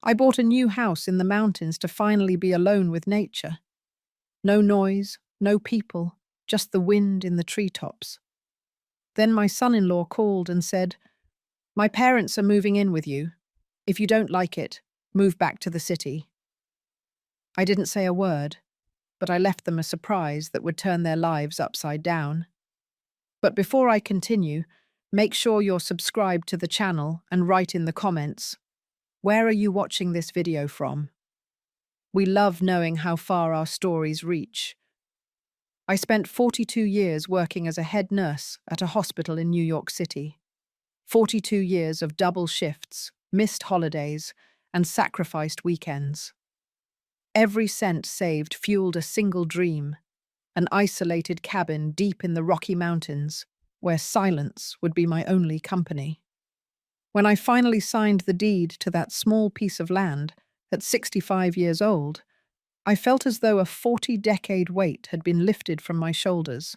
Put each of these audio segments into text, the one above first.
I bought a new house in the mountains to finally be alone with nature. No noise, no people, just the wind in the treetops. Then my son-in-law called and said, "My parents are moving in with you. If you don't like it, move back to the city." I didn't say a word, but I left them a surprise that would turn their lives upside down. But before I continue, make sure you're subscribed to the channel and write in the comments, where are you watching this video from? We love knowing how far our stories reach. I spent 42 years working as a head nurse at a hospital in New York City. 42 years of double shifts, missed holidays, and sacrificed weekends. Every cent saved fueled a single dream, an isolated cabin deep in the Rocky Mountains, where silence would be my only company. When I finally signed the deed to that small piece of land, at 65 years old, I felt as though a 40-decade weight had been lifted from my shoulders.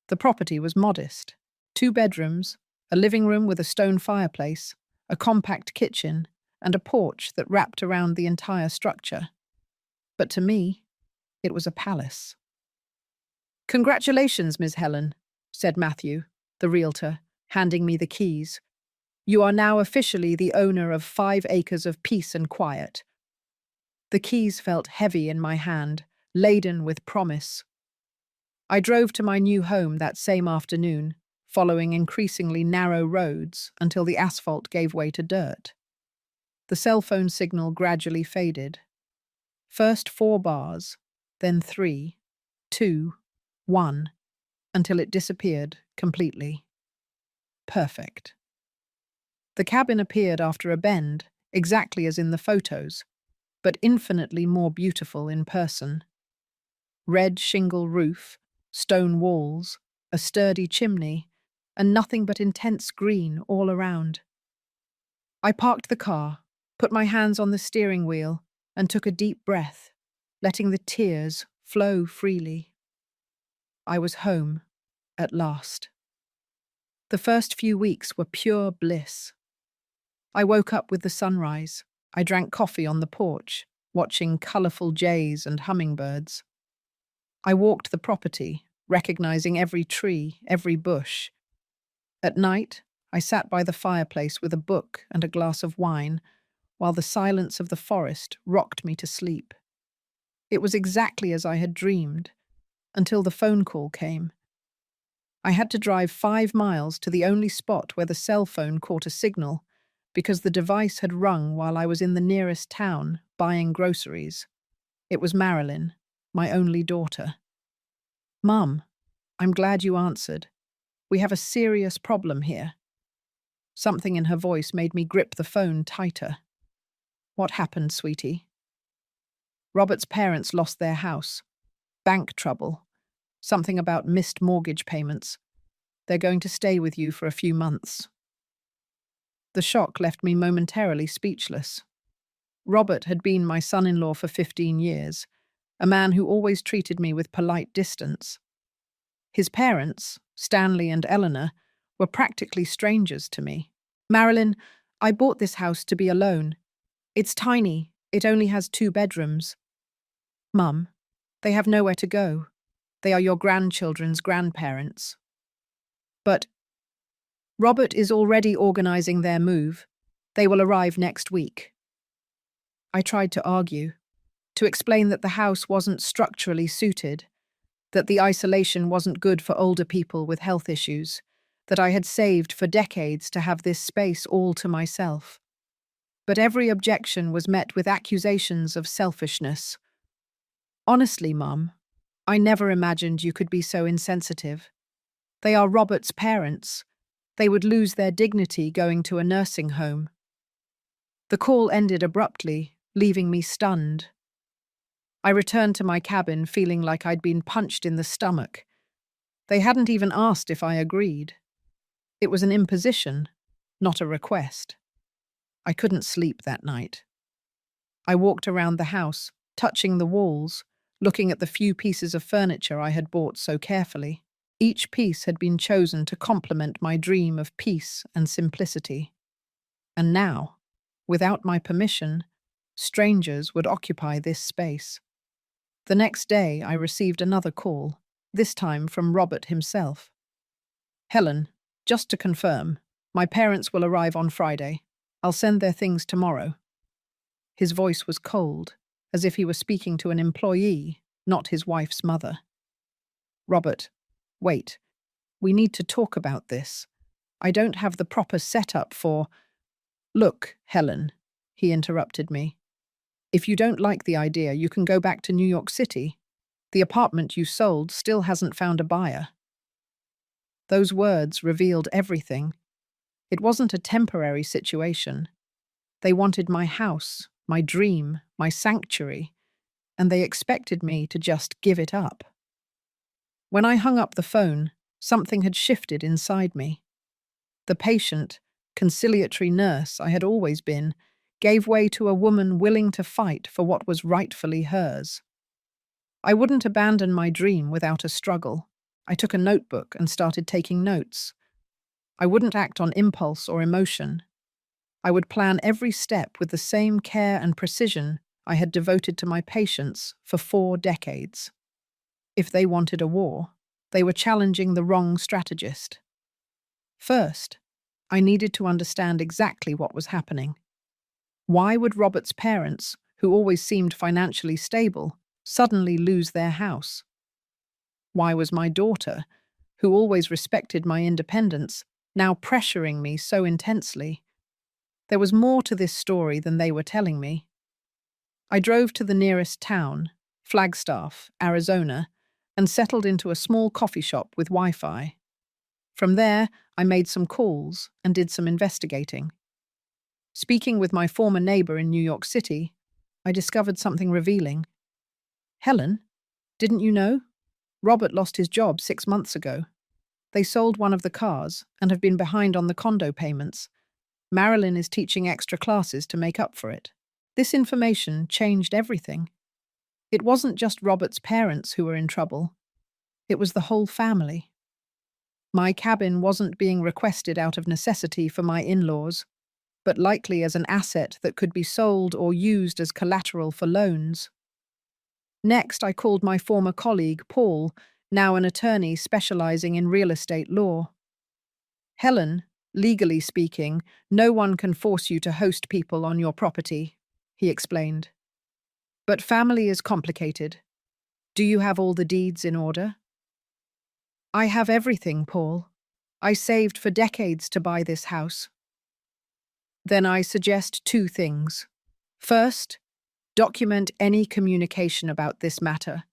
The property was modest. 2 bedrooms, a living room with a stone fireplace, a compact kitchen, and a porch that wrapped around the entire structure. But to me, it was a palace. "Congratulations, Miss Helen," said Matthew, the realtor, handing me the keys. "You are now officially the owner of 5 acres of peace and quiet." The keys felt heavy in my hand, laden with promise. I drove to my new home that same afternoon, following increasingly narrow roads until the asphalt gave way to dirt. The cell phone signal gradually faded. First 4 bars, then 3, 2, 1, until it disappeared completely. Perfect. The cabin appeared after a bend, exactly as in the photos, but infinitely more beautiful in person. Red shingle roof, stone walls, a sturdy chimney, and nothing but intense green all around. I parked the car, put my hands on the steering wheel, and took a deep breath, letting the tears flow freely. I was home, at last. The first few weeks were pure bliss. I woke up with the sunrise. I drank coffee on the porch, watching colourful jays and hummingbirds. I walked the property, recognizing every tree, every bush. At night, I sat by the fireplace with a book and a glass of wine, while the silence of the forest rocked me to sleep. It was exactly as I had dreamed, until the phone call came. I had to drive 5 miles to the only spot where the cell phone caught a signal, because the device had rung while I was in the nearest town buying groceries. It was Marilyn, my only daughter. "Mum, I'm glad you answered. We have a serious problem here." Something in her voice made me grip the phone tighter. "What happened, sweetie?" "Robert's parents lost their house. Bank trouble. Something about missed mortgage payments. They're going to stay with you for a few months." The shock left me momentarily speechless. Robert had been my son-in-law for 15 years, a man who always treated me with polite distance. His parents, Stanley and Eleanor, were practically strangers to me. "Marilyn, I bought this house to be alone. It's tiny. It only has 2 bedrooms." "Mum, they have nowhere to go. They are your grandchildren's grandparents." "But Robert is already organizing their move. They will arrive next week." I tried to argue, to explain that the house wasn't structurally suited, that the isolation wasn't good for older people with health issues, that I had saved for decades to have this space all to myself. But every objection was met with accusations of selfishness. "Honestly, Mum, I never imagined you could be so insensitive. They are Robert's parents. They would lose their dignity going to a nursing home." The call ended abruptly, leaving me stunned. I returned to my cabin feeling like I'd been punched in the stomach. They hadn't even asked if I agreed. It was an imposition, not a request. I couldn't sleep that night. I walked around the house, touching the walls, looking at the few pieces of furniture I had bought so carefully. Each piece had been chosen to complement my dream of peace and simplicity. And now, without my permission, Strangers would occupy this space. The next day, I received another call, this time from Robert himself. "Helen, just to confirm, my parents will arrive on Friday. I'll send their things tomorrow." His voice was cold, as if he were speaking to an employee, not his wife's mother. "Robert, wait. We need to talk about this. I don't have the proper setup for—" "Look, Helen," he interrupted me. "If you don't like the idea, you can go back to New York City. The apartment you sold still hasn't found a buyer." Those words revealed everything. It wasn't a temporary situation. They wanted my house, my dream, my sanctuary, and they expected me to just give it up. When I hung up the phone, something had shifted inside me. The patient, conciliatory nurse I had always been gave way to a woman willing to fight for what was rightfully hers. I wouldn't abandon my dream without a struggle. I took a notebook and started taking notes. I wouldn't act on impulse or emotion. I would plan every step with the same care and precision I had devoted to my patients for 4 decades. If they wanted a war, they were challenging the wrong strategist. First, I needed to understand exactly what was happening. Why would Robert's parents, who always seemed financially stable, suddenly lose their house? Why was my daughter, who always respected my independence, now pressuring me so intensely? There was more to this story than they were telling me. I drove to the nearest town, Flagstaff, Arizona, and settled into a small coffee shop with Wi-Fi. From there, I made some calls and did some investigating. Speaking with my former neighbor in New York City, I discovered something revealing. "Helen, didn't you know? Robert lost his job 6 months ago. They sold one of the cars and have been behind on the condo payments. Marilyn is teaching extra classes to make up for it." This information changed everything. It wasn't just Robert's parents who were in trouble. It was the whole family. My cabin wasn't being requested out of necessity for my in-laws, but likely as an asset that could be sold or used as collateral for loans. Next, I called my former colleague, Paul, now an attorney specializing in real estate law. "Helen, legally speaking, no one can force you to host people on your property," he explained. "But family is complicated. Do you have all the deeds in order?" "I have everything, Paul. I saved for decades to buy this house." "Then I suggest 2 things. First, document any communication about this matter.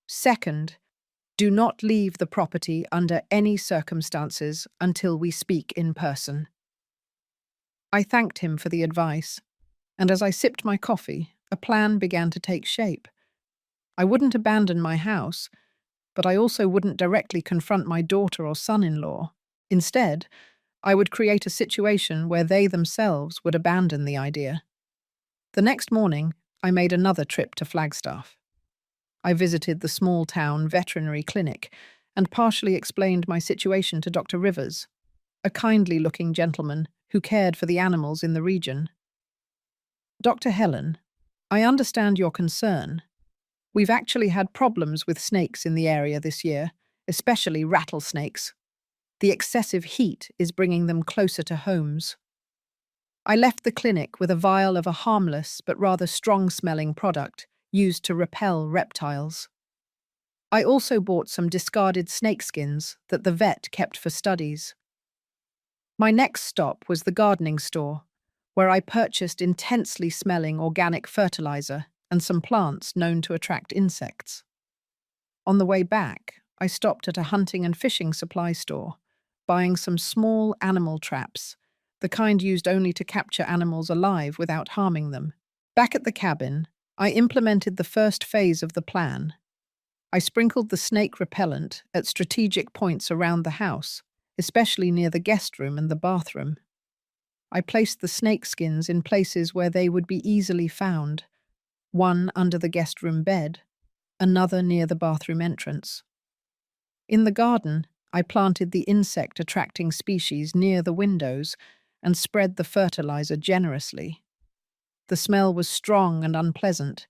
Second, do not leave the property under any circumstances until we speak in person." I thanked him for the advice, and as I sipped my coffee, a plan began to take shape. I wouldn't abandon my house, but I also wouldn't directly confront my daughter or son-in-law. Instead, I would create a situation where they themselves would abandon the idea. The next morning, I made another trip to Flagstaff. I visited the small-town veterinary clinic and partially explained my situation to Dr. Rivers, a kindly-looking gentleman who cared for the animals in the region. "Dr. Helen, I understand your concern. We've actually had problems with snakes in the area this year, especially rattlesnakes. The excessive heat is bringing them closer to homes." I left the clinic with a vial of a harmless but rather strong-smelling product used to repel reptiles. I also bought some discarded snakeskins that the vet kept for studies. My next stop was the gardening store, where I purchased intensely smelling organic fertilizer and some plants known to attract insects. On the way back, I stopped at a hunting and fishing supply store, buying some small animal traps, the kind used only to capture animals alive without harming them. Back at the cabin, I implemented the first phase of the plan. I sprinkled the snake repellent at strategic points around the house, especially near the guest room and the bathroom. I placed the snake skins in places where they would be easily found, one under the guest room bed, another near the bathroom entrance. In the garden, I planted the insect-attracting species near the windows and spread the fertilizer generously. The smell was strong and unpleasant,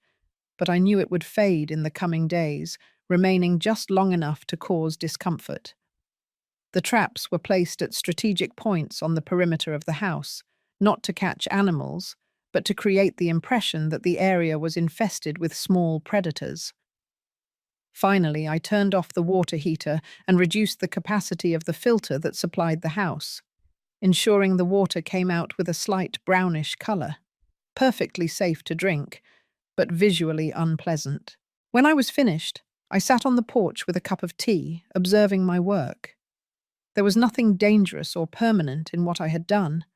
but I knew it would fade in the coming days, remaining just long enough to cause discomfort. The traps were placed at strategic points on the perimeter of the house, not to catch animals, but to create the impression that the area was infested with small predators. Finally, I turned off the water heater and reduced the capacity of the filter that supplied the house, ensuring the water came out with a slight brownish color. Perfectly safe to drink, but visually unpleasant. When I was finished, I sat on the porch with a cup of tea, observing my work. There was nothing dangerous or permanent in what I had done.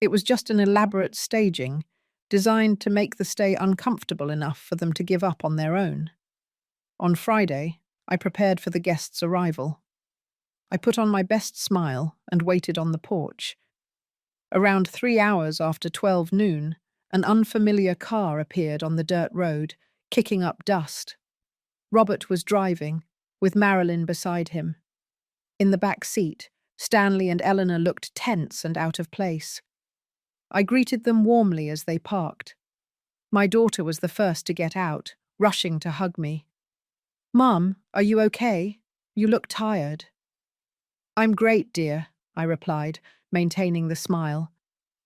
It was just an elaborate staging, designed to make the stay uncomfortable enough for them to give up on their own. On Friday, I prepared for the guests' arrival. I put on my best smile and waited on the porch. Around 3 hours after 12 noon, an unfamiliar car appeared on the dirt road, kicking up dust. Robert was driving, with Marilyn beside him. In the back seat, Stanley and Eleanor looked tense and out of place. I greeted them warmly as they parked. My daughter was the first to get out, rushing to hug me. "Mum, are you okay? You look tired." "I'm great, dear," I replied, maintaining the smile,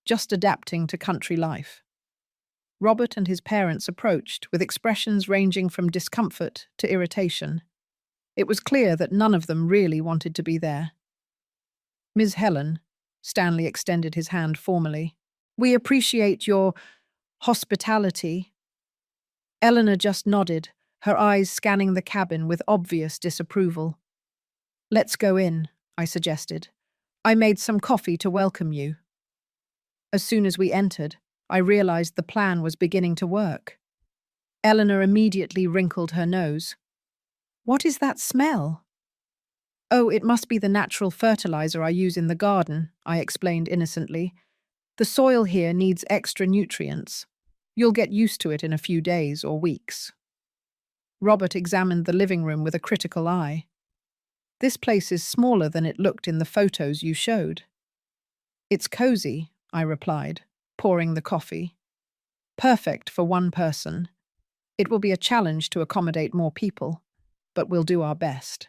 just adapting to country life. Robert and his parents approached, with expressions ranging from discomfort to irritation. It was clear that none of them really wanted to be there. "Ms. Helen," Stanley extended his hand formally, "we appreciate your hospitality." Eleanor just nodded, her eyes scanning the cabin with obvious disapproval. "Let's go in," I suggested. "I made some coffee to welcome you." As soon as we entered, I realized the plan was beginning to work. Eleanor immediately wrinkled her nose. "What is that smell?" "Oh, it must be the natural fertilizer I use in the garden," I explained innocently. "The soil here needs extra nutrients. You'll get used to it in a few days or weeks." Robert examined the living room with a critical eye. "This place is smaller than it looked in the photos you showed." "It's cozy," I replied, pouring the coffee. "Perfect for one person. It will be a challenge to accommodate more people, but we'll do our best."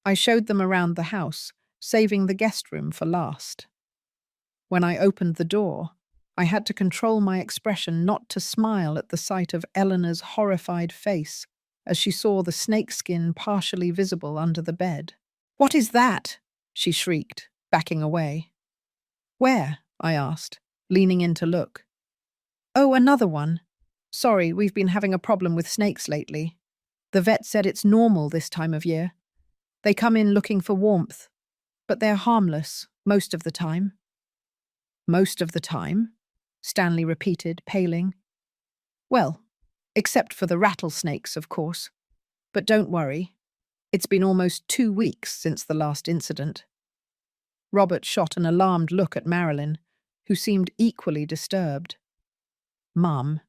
I showed them around the house, saving the guest room for last. When I opened the door, I had to control my expression not to smile at the sight of Eleanor's horrified face as she saw the snakeskin partially visible under the bed. "What is that?" she shrieked, backing away. "Where?" I asked, leaning in to look. "Oh, another one. Sorry, we've been having a problem with snakes lately. The vet said it's normal this time of year. They come in looking for warmth, but they're harmless most of the time." "Most of the time?" Stanley repeated, paling. "Well, except for the rattlesnakes, of course. But don't worry. It's been almost 2 weeks since the last incident." Robert shot an alarmed look at Marilyn, who seemed equally disturbed. "Mum,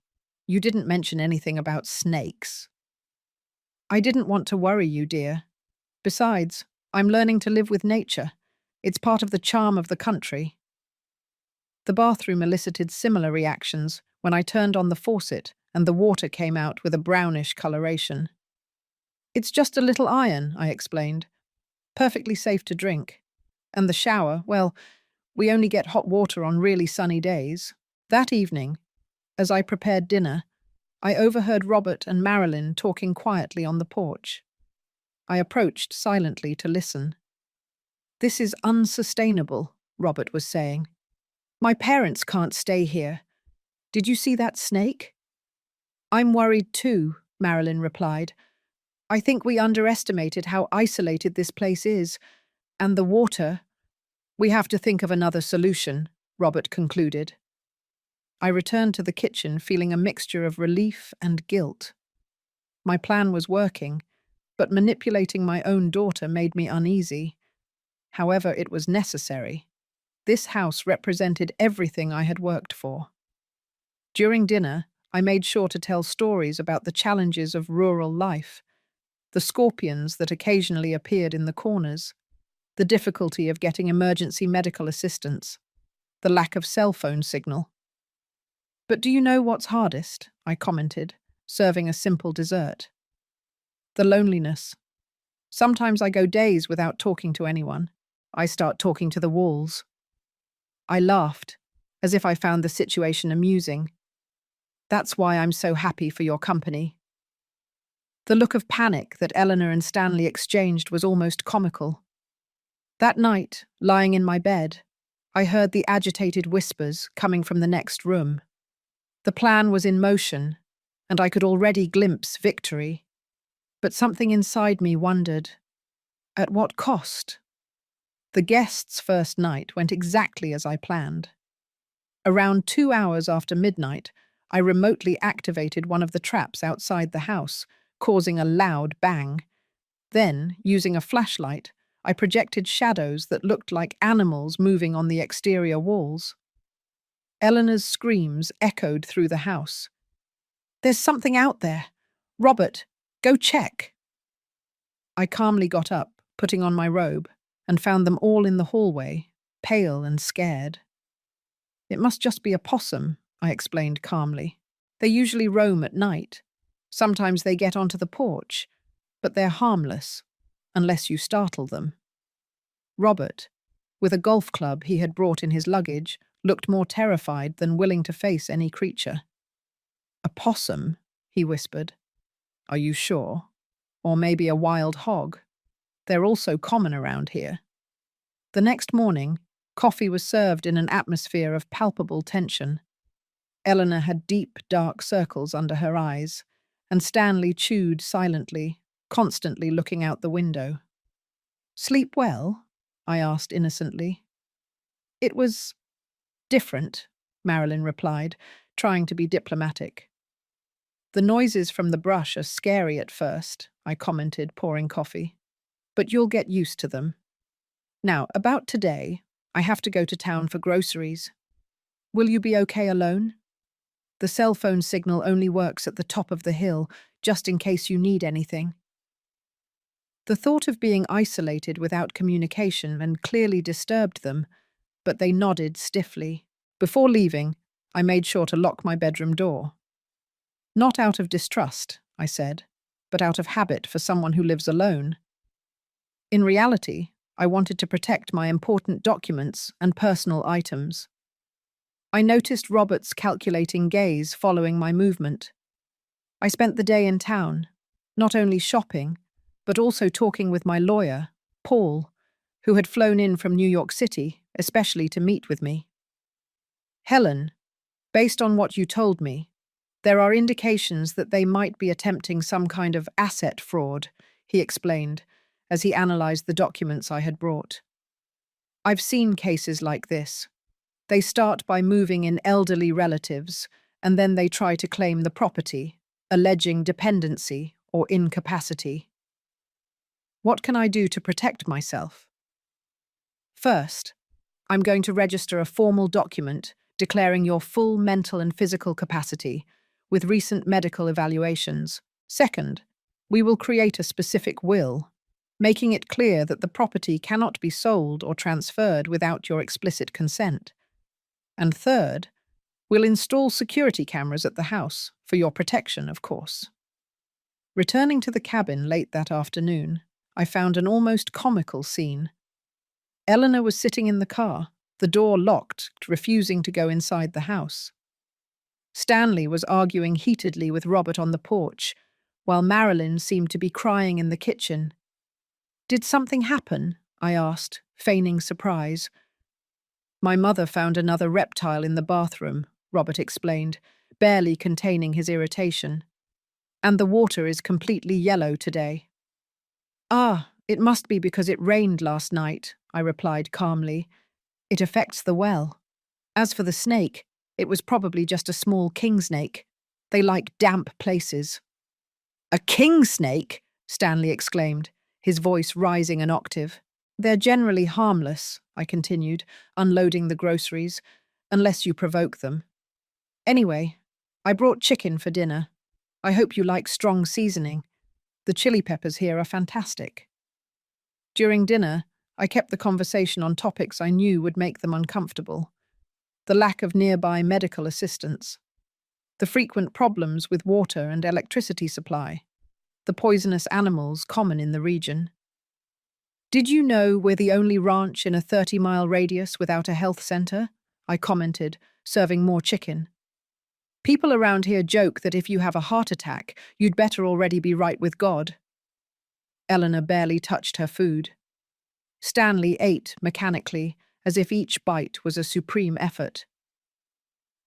you didn't mention anything about snakes." "I didn't want to worry you, dear. Besides, I'm learning to live with nature. It's part of the charm of the country." The bathroom elicited similar reactions when I turned on the faucet and the water came out with a brownish coloration. "It's just a little iron," I explained. "Perfectly safe to drink. And the shower, well, we only get hot water on really sunny days." That evening, as I prepared dinner, I overheard Robert and Marilyn talking quietly on the porch. I approached silently to listen. "This is unsustainable," Robert was saying. "My parents can't stay here. Did you see that snake?" "I'm worried too," Marilyn replied. "I think we underestimated how isolated this place is. And the water. We have to think of another solution," Robert concluded. I returned to the kitchen feeling a mixture of relief and guilt. My plan was working, but manipulating my own daughter made me uneasy. However, it was necessary. This house represented everything I had worked for. During dinner, I made sure to tell stories about the challenges of rural life, the scorpions that occasionally appeared in the corners, the difficulty of getting emergency medical assistance, the lack of cell phone signal. But do you know what's hardest? I commented, serving a simple dessert. The loneliness. Sometimes I go days without talking to anyone. I start talking to the walls. I laughed, as if I found the situation amusing. That's why I'm so happy for your company. The look of panic that Eleanor and Stanley exchanged was almost comical. That night, lying in my bed, I heard the agitated whispers coming from the next room. The plan was in motion, and I could already glimpse victory. But something inside me wondered, at what cost? The guests' first night went exactly as I planned. Around 2 hours after midnight, I remotely activated one of the traps outside the house, causing a loud bang. Then, using a flashlight, I projected shadows that looked like animals moving on the exterior walls. Eleanor's screams echoed through the house. "There's something out there! Robert, go check!" I calmly got up, putting on my robe, and found them all in the hallway, pale and scared. "It must just be a possum," I explained calmly. "They usually roam at night. Sometimes they get onto the porch, but they're harmless, unless you startle them." Robert, with a golf club he had brought in his luggage, looked more terrified than willing to face any creature. "A possum?" he whispered. "Are you sure? Or maybe a wild hog? They're also common around here." The next morning, coffee was served in an atmosphere of palpable tension. Eleanor had deep, dark circles under her eyes, and Stanley chewed silently, constantly looking out the window. "Sleep well?" I asked innocently. "It was different," Marilyn replied, trying to be diplomatic. "The noises from the brush are scary at first," I commented, pouring coffee. "But you'll get used to them. Now, about today, I have to go to town for groceries. Will you be okay alone? The cell phone signal only works at the top of the hill, just in case you need anything." The thought of being isolated without communication and clearly disturbed them, but they nodded stiffly. Before leaving, I made sure to lock my bedroom door. "Not out of distrust," I said, "but out of habit for someone who lives alone." In reality, I wanted to protect my important documents and personal items. I noticed Robert's calculating gaze following my movement. I spent the day in town, not only shopping, but also talking with my lawyer, Paul, who had flown in from New York City, especially to meet with me. "Helen, based on what you told me, there are indications that they might be attempting some kind of asset fraud," he explained, as he analyzed the documents I had brought. "I've seen cases like this. They start by moving in elderly relatives, and then they try to claim the property, alleging dependency or incapacity. What can I do to protect myself?" "First, I'm going to register a formal document declaring your full mental and physical capacity, with recent medical evaluations. Second, we will create a specific will, making it clear that the property cannot be sold or transferred without your explicit consent. And third, we'll install security cameras at the house, for your protection, of course." Returning to the cabin late that afternoon, I found an almost comical scene. Eleanor was sitting in the car, the door locked, refusing to go inside the house. Stanley was arguing heatedly with Robert on the porch, while Marilyn seemed to be crying in the kitchen. "Did something happen?" I asked, feigning surprise. "My mother found another reptile in the bathroom," Robert explained, barely containing his irritation. "And the water is completely yellow today." "Ah, it must be because it rained last night," I replied calmly. "It affects the well. As for the snake, it was probably just a small king snake. They like damp places." "A king snake?" Stanley exclaimed, his voice rising an octave. "They're generally harmless," I continued, unloading the groceries, "unless you provoke them. Anyway, I brought chicken for dinner. I hope you like strong seasoning. The chili peppers here are fantastic." During dinner, I kept the conversation on topics I knew would make them uncomfortable. The lack of nearby medical assistance, The frequent problems with water and electricity supply. The poisonous animals common in the region. Did you know we're the only ranch in a 30-mile radius without a health center? I commented, serving more chicken. People around here joke that if you have a heart attack, you'd better already be right with God. Eleanor barely touched her food. Stanley ate mechanically, as if each bite was a supreme effort.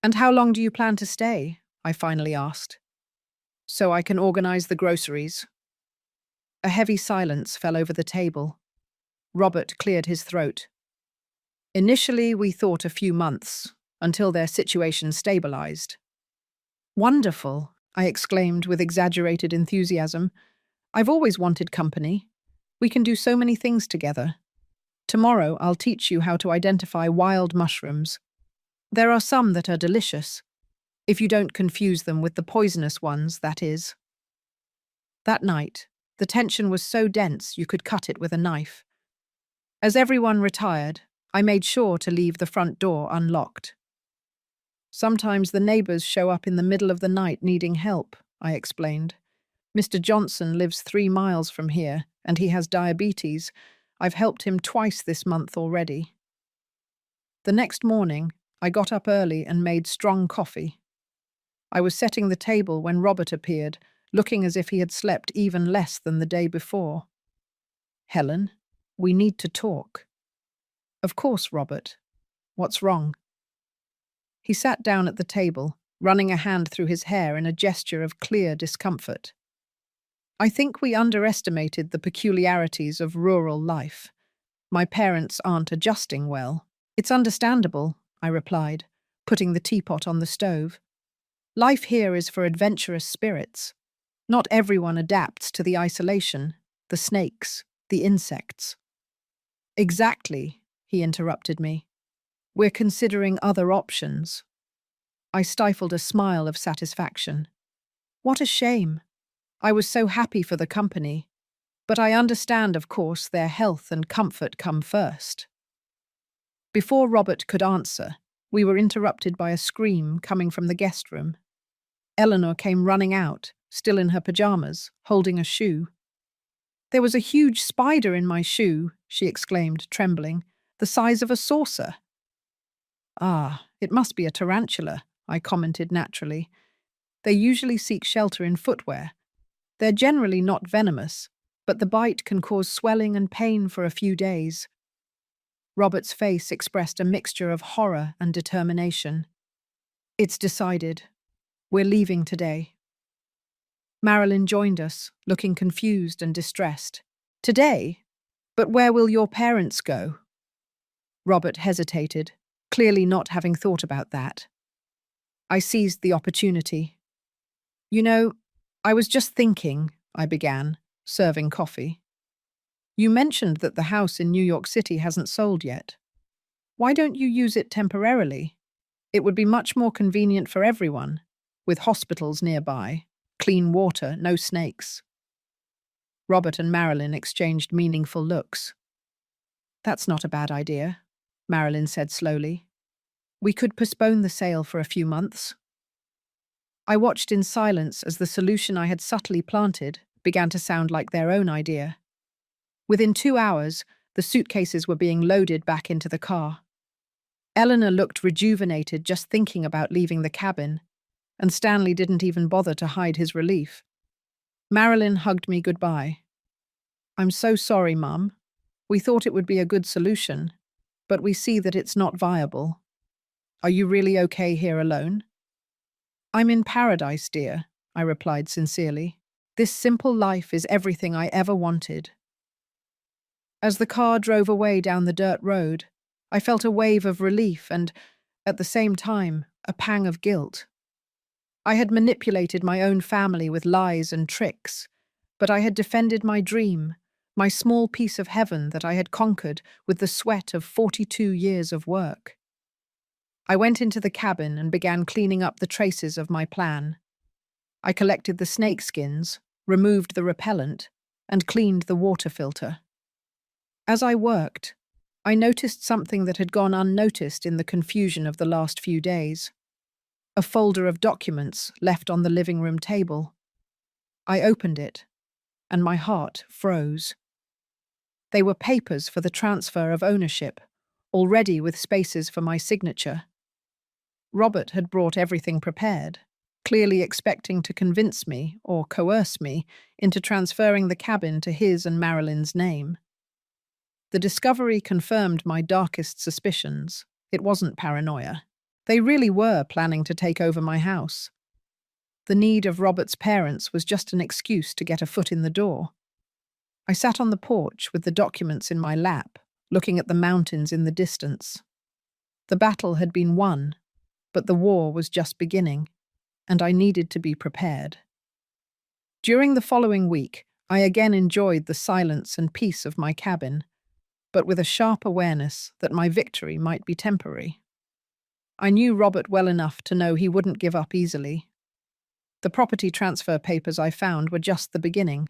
And how long do you plan to stay? I finally asked. So I can organize the groceries. A heavy silence fell over the table. Robert cleared his throat. Initially, we thought a few months, until their situation stabilized. Wonderful, I exclaimed with exaggerated enthusiasm. I've always wanted company. We can do so many things together. Tomorrow, I'll teach you how to identify wild mushrooms. There are some that are delicious, if you don't confuse them with the poisonous ones, that is. That night, the tension was so dense you could cut it with a knife. As everyone retired, I made sure to leave the front door unlocked. Sometimes the neighbors show up in the middle of the night needing help, I explained. Mr. Johnson lives 3 miles from here, and he has diabetes. I've helped him twice this month already. The next morning, I got up early and made strong coffee. I was setting the table when Robert appeared, looking as if he had slept even less than the day before. Helen, we need to talk. Of course, Robert. What's wrong? He sat down at the table, running a hand through his hair in a gesture of clear discomfort. I think we underestimated the peculiarities of rural life. My parents aren't adjusting well. It's understandable, I replied, putting the teapot on the stove. Life here is for adventurous spirits. Not everyone adapts to the isolation, the snakes, the insects. Exactly, he interrupted me. We're considering other options. I stifled a smile of satisfaction. What a shame. I was so happy for the company. But I understand, of course, their health and comfort come first. Before Robert could answer, we were interrupted by a scream coming from the guest room. Eleanor came running out, still in her pajamas, holding a shoe. There was a huge spider in my shoe, she exclaimed, trembling, the size of a saucer. Ah, it must be a tarantula, I commented naturally. They usually seek shelter in footwear. They're generally not venomous, but the bite can cause swelling and pain for a few days. Robert's face expressed a mixture of horror and determination. It's decided. We're leaving today. Marilyn joined us, looking confused and distressed. Today? But where will your parents go? Robert hesitated, clearly not having thought about that. I seized the opportunity. You know, I was just thinking, I began, serving coffee. You mentioned that the house in New York City hasn't sold yet. Why don't you use it temporarily? It would be much more convenient for everyone, with hospitals nearby, clean water, no snakes. Robert and Marilyn exchanged meaningful looks. That's not a bad idea, Marilyn said slowly. We could postpone the sale for a few months. I watched in silence as the solution I had subtly planted began to sound like their own idea. Within 2 hours, the suitcases were being loaded back into the car. Eleanor looked rejuvenated just thinking about leaving the cabin, and Stanley didn't even bother to hide his relief. Marilyn hugged me goodbye. I'm so sorry, Mum. We thought it would be a good solution, but we see that it's not viable. Are you really okay here alone? I'm in paradise, dear, I replied sincerely. This simple life is everything I ever wanted. As the car drove away down the dirt road, I felt a wave of relief and, at the same time, a pang of guilt. I had manipulated my own family with lies and tricks, but I had defended my dream, my small piece of heaven that I had conquered with the sweat of 42 years of work. I went into the cabin and began cleaning up the traces of my plan. I collected the snake skins, removed the repellent, and cleaned the water filter. As I worked, I noticed something that had gone unnoticed in the confusion of the last few days. a folder of documents left on the living room table. I opened it, and my heart froze. They were papers for the transfer of ownership, already with spaces for my signature. Robert had brought everything prepared, clearly expecting to convince me, or coerce me, into transferring the cabin to his and Marilyn's name. The discovery confirmed my darkest suspicions. It wasn't paranoia. They really were planning to take over my house. The need of Robert's parents was just an excuse to get a foot in the door. I sat on the porch with the documents in my lap, looking at the mountains in the distance. The battle had been won, but the war was just beginning, and I needed to be prepared. During the following week, I again enjoyed the silence and peace of my cabin, but with a sharp awareness that my victory might be temporary. I knew Robert well enough to know he wouldn't give up easily. The property transfer papers I found were just the beginning.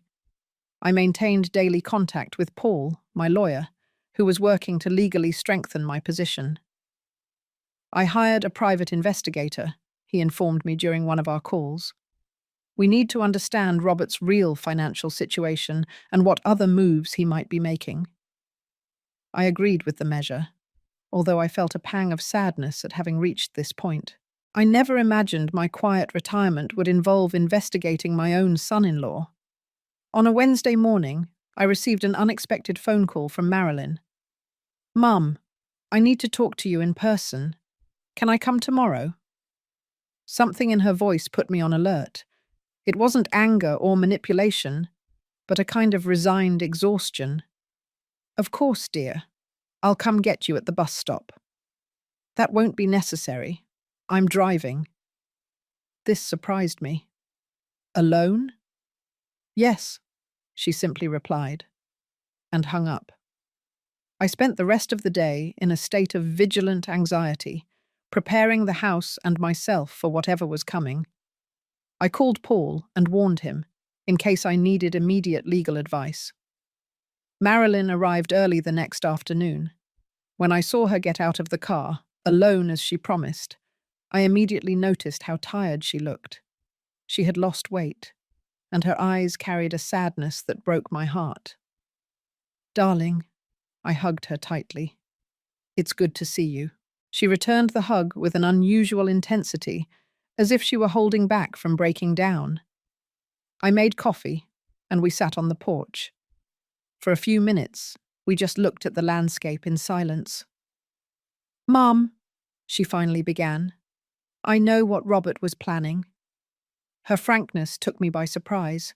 I maintained daily contact with Paul, my lawyer, who was working to legally strengthen my position. I hired a private investigator, he informed me during one of our calls. We need to understand Robert's real financial situation and what other moves he might be making. I agreed with the measure, although I felt a pang of sadness at having reached this point. I never imagined my quiet retirement would involve investigating my own son-in-law. On a Wednesday morning, I received an unexpected phone call from Marilyn. "Mum, I need to talk to you in person. Can I come tomorrow?" Something in her voice put me on alert. It wasn't anger or manipulation, but a kind of resigned exhaustion. "Of course, dear. I'll come get you at the bus stop." "That won't be necessary. I'm driving." This surprised me. "Alone?" "Yes," she simply replied, and hung up. I spent the rest of the day in a state of vigilant anxiety, preparing the house and myself for whatever was coming. I called Paul and warned him, in case I needed immediate legal advice. Marilyn arrived early the next afternoon. When I saw her get out of the car, alone as she promised, I immediately noticed how tired she looked. She had lost weight, and her eyes carried a sadness that broke my heart. "Darling," I hugged her tightly. "It's good to see you." She returned the hug with an unusual intensity, as if she were holding back from breaking down. I made coffee, and we sat on the porch. For a few minutes, we just looked at the landscape in silence. "Mum," she finally began, "I know what Robert was planning." Her frankness took me by surprise.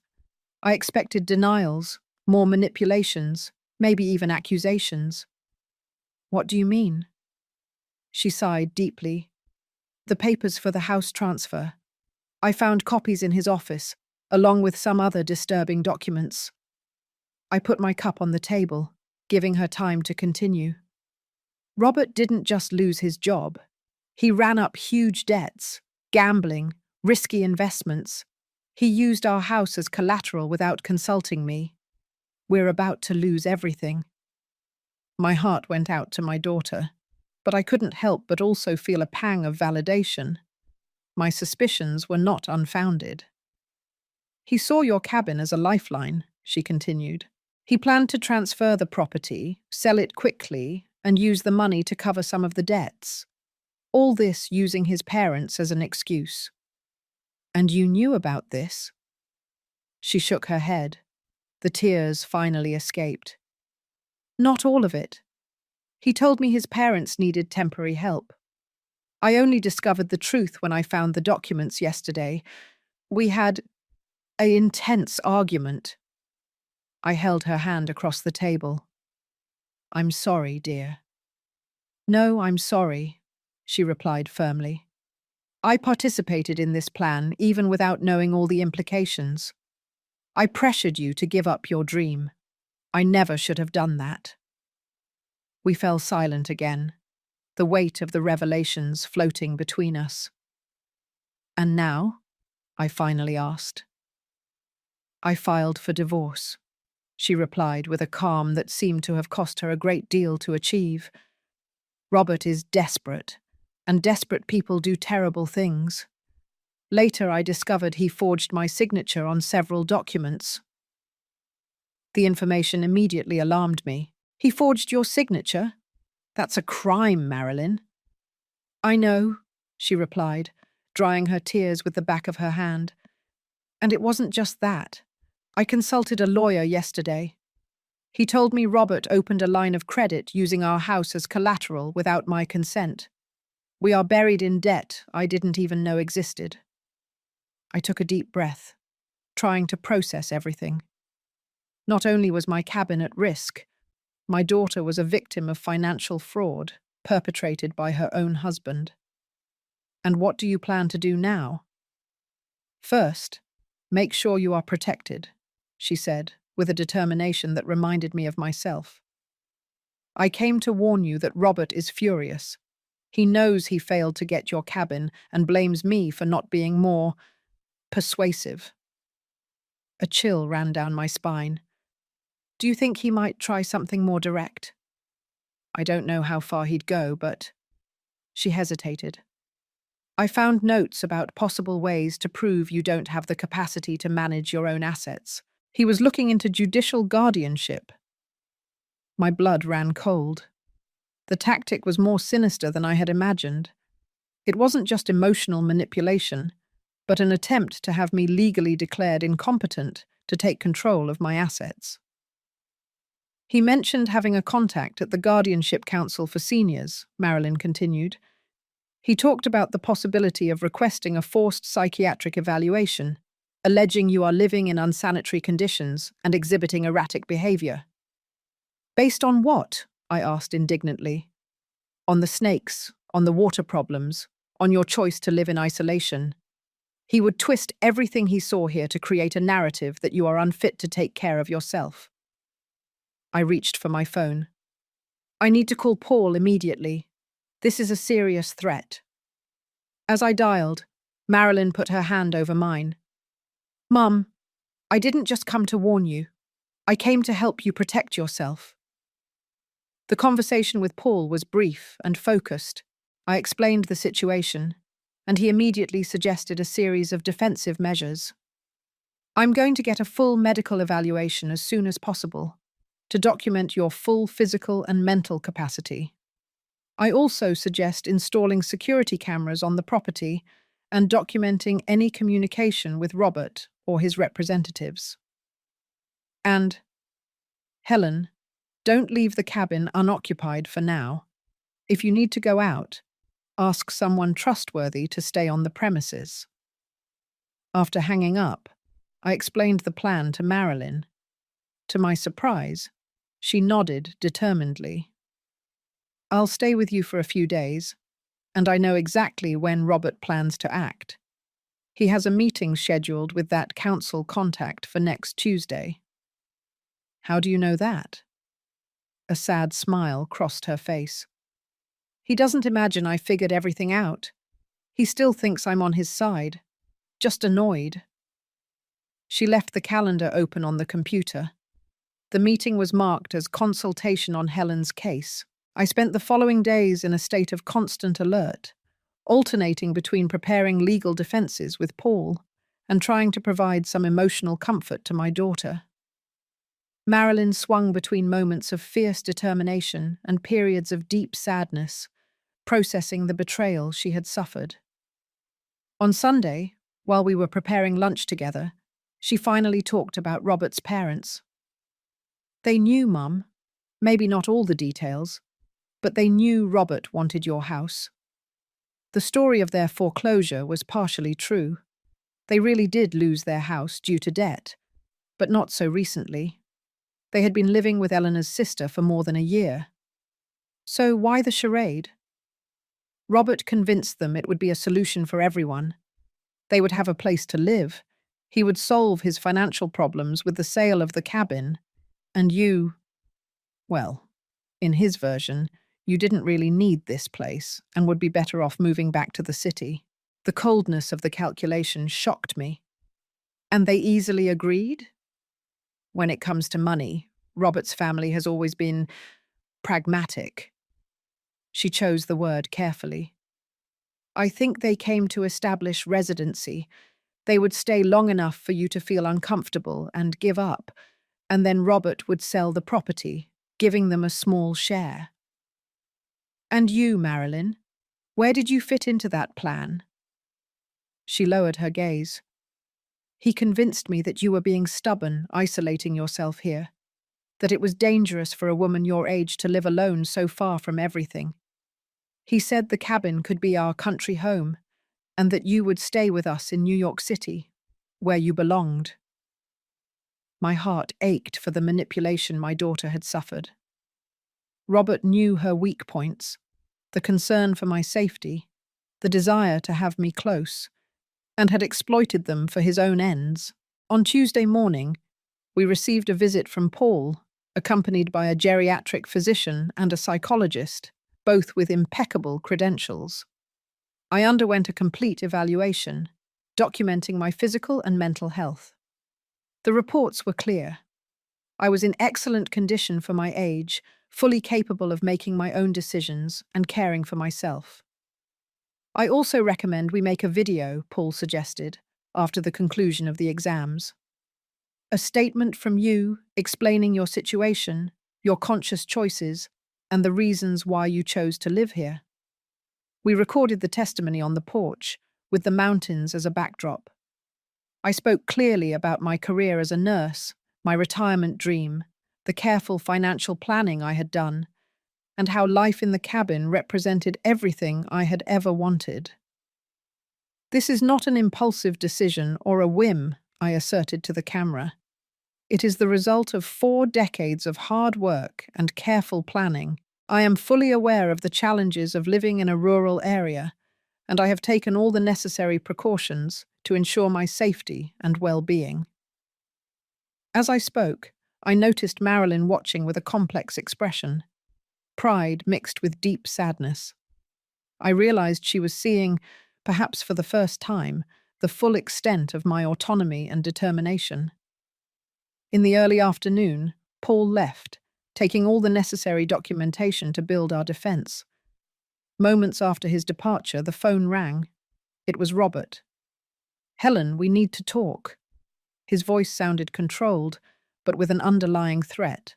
I expected denials, more manipulations, maybe even accusations. "What do you mean?" She sighed deeply. "The papers for the house transfer. I found copies in his office, along with some other disturbing documents." I put my cup on the table, giving her time to continue. "Robert didn't just lose his job. He ran up huge debts, gambling, risky investments. He used our house as collateral without consulting me. We're about to lose everything." My heart went out to my daughter, but I couldn't help but also feel a pang of validation. My suspicions were not unfounded. "He saw your cabin as a lifeline," she continued. "He planned to transfer the property, sell it quickly, and use the money to cover some of the debts. All this using his parents as an excuse." "And you knew about this?" She shook her head. The tears finally escaped. "Not all of it. He told me his parents needed temporary help. I only discovered the truth when I found the documents yesterday. We had an intense argument." I held her hand across the table. "I'm sorry, dear." "No, I'm sorry," she replied firmly. "I participated in this plan even without knowing all the implications. I pressured you to give up your dream. I never should have done that." We fell silent again, the weight of the revelations floating between us. "And now?" I finally asked. "I filed for divorce," she replied with a calm that seemed to have cost her a great deal to achieve. "Robert is desperate, and desperate people do terrible things. Later, I discovered he forged my signature on several documents. The information immediately alarmed me. He forged your signature? That's a crime, Marilyn. I know, she replied, drying her tears with the back of her hand. And it wasn't just that. I consulted a lawyer yesterday. He told me Robert opened a line of credit using our house as collateral without my consent. We are buried in debt I didn't even know existed. I took a deep breath, trying to process everything. Not only was my cabin at risk, my daughter was a victim of financial fraud perpetrated by her own husband. And what do you plan to do now? First, make sure you are protected, she said, with a determination that reminded me of myself. I came to warn you that Robert is furious. He knows he failed to get your cabin and blames me for not being more persuasive. A chill ran down my spine. Do you think he might try something more direct? I don't know how far he'd go, but... She hesitated. I found notes about possible ways to prove you don't have the capacity to manage your own assets. He was looking into judicial guardianship. My blood ran cold. The tactic was more sinister than I had imagined. It wasn't just emotional manipulation, but an attempt to have me legally declared incompetent to take control of my assets. He mentioned having a contact at the Guardianship Council for Seniors, Marilyn continued. He talked about the possibility of requesting a forced psychiatric evaluation, alleging you are living in unsanitary conditions and exhibiting erratic behavior. Based on what? I asked indignantly. On the snakes, on the water problems, on your choice to live in isolation. He would twist everything he saw here to create a narrative that you are unfit to take care of yourself. I reached for my phone. I need to call Paul immediately. This is a serious threat. As I dialed, Marilyn put her hand over mine. Mum, I didn't just come to warn you. I came to help you protect yourself. The conversation with Paul was brief and focused. I explained the situation, and he immediately suggested a series of defensive measures. I'm going to get a full medical evaluation as soon as possible to document your full physical and mental capacity. I also suggest installing security cameras on the property and documenting any communication with Robert or his representatives. And, Helen, don't leave the cabin unoccupied for now. If you need to go out, ask someone trustworthy to stay on the premises. After hanging up, I explained the plan to Marilyn. To my surprise, she nodded determinedly. I'll stay with you for a few days, and I know exactly when Robert plans to act. He has a meeting scheduled with that council contact for next Tuesday. How do you know that? A sad smile crossed her face. He doesn't imagine I figured everything out. He still thinks I'm on his side, just annoyed. She left the calendar open on the computer. The meeting was marked as consultation on Helen's case. I spent the following days in a state of constant alert, alternating between preparing legal defenses with Paul and trying to provide some emotional comfort to my daughter. Marilyn swung between moments of fierce determination and periods of deep sadness, processing the betrayal she had suffered. On Sunday, while we were preparing lunch together, she finally talked about Robert's parents. They knew, Mum. Maybe not all the details, but they knew Robert wanted your house. The story of their foreclosure was partially true. They really did lose their house due to debt, but not so recently. They had been living with Eleanor's sister for more than a year. So why the charade? Robert convinced them it would be a solution for everyone. They would have a place to live. He would solve his financial problems with the sale of the cabin. And you, well, in his version, you didn't really need this place and would be better off moving back to the city. The coldness of the calculation shocked me. And they easily agreed? When it comes to money, Robert's family has always been pragmatic. She chose the word carefully. I think they came to establish residency. They would stay long enough for you to feel uncomfortable and give up, and then Robert would sell the property, giving them a small share. And you, Marilyn, where did you fit into that plan? She lowered her gaze. He convinced me that you were being stubborn, isolating yourself here, that it was dangerous for a woman your age to live alone so far from everything. He said the cabin could be our country home, and that you would stay with us in New York City, where you belonged. My heart ached for the manipulation my daughter had suffered. Robert knew her weak points, the concern for my safety, the desire to have me close, and had exploited them for his own ends. On Tuesday morning, we received a visit from Paul, accompanied by a geriatric physician and a psychologist, both with impeccable credentials. I underwent a complete evaluation, documenting my physical and mental health. The reports were clear. I was in excellent condition for my age, fully capable of making my own decisions and caring for myself. I also recommend we make a video, Paul suggested, after the conclusion of the exams. A statement from you explaining your situation, your conscious choices, and the reasons why you chose to live here. We recorded the testimony on the porch, with the mountains as a backdrop. I spoke clearly about my career as a nurse, my retirement dream, the careful financial planning I had done, and how life in the cabin represented everything I had ever wanted. This is not an impulsive decision or a whim, I asserted to the camera. It is the result of 4 decades of hard work and careful planning. I am fully aware of the challenges of living in a rural area, and I have taken all the necessary precautions to ensure my safety and well-being. As I spoke, I noticed Marilyn watching with a complex expression, pride mixed with deep sadness. I realized she was seeing, perhaps for the first time, the full extent of my autonomy and determination. In the early afternoon, Paul left, taking all the necessary documentation to build our defense. Moments after his departure, the phone rang. It was Robert. "Helen, we need to talk." His voice sounded controlled, but with an underlying threat.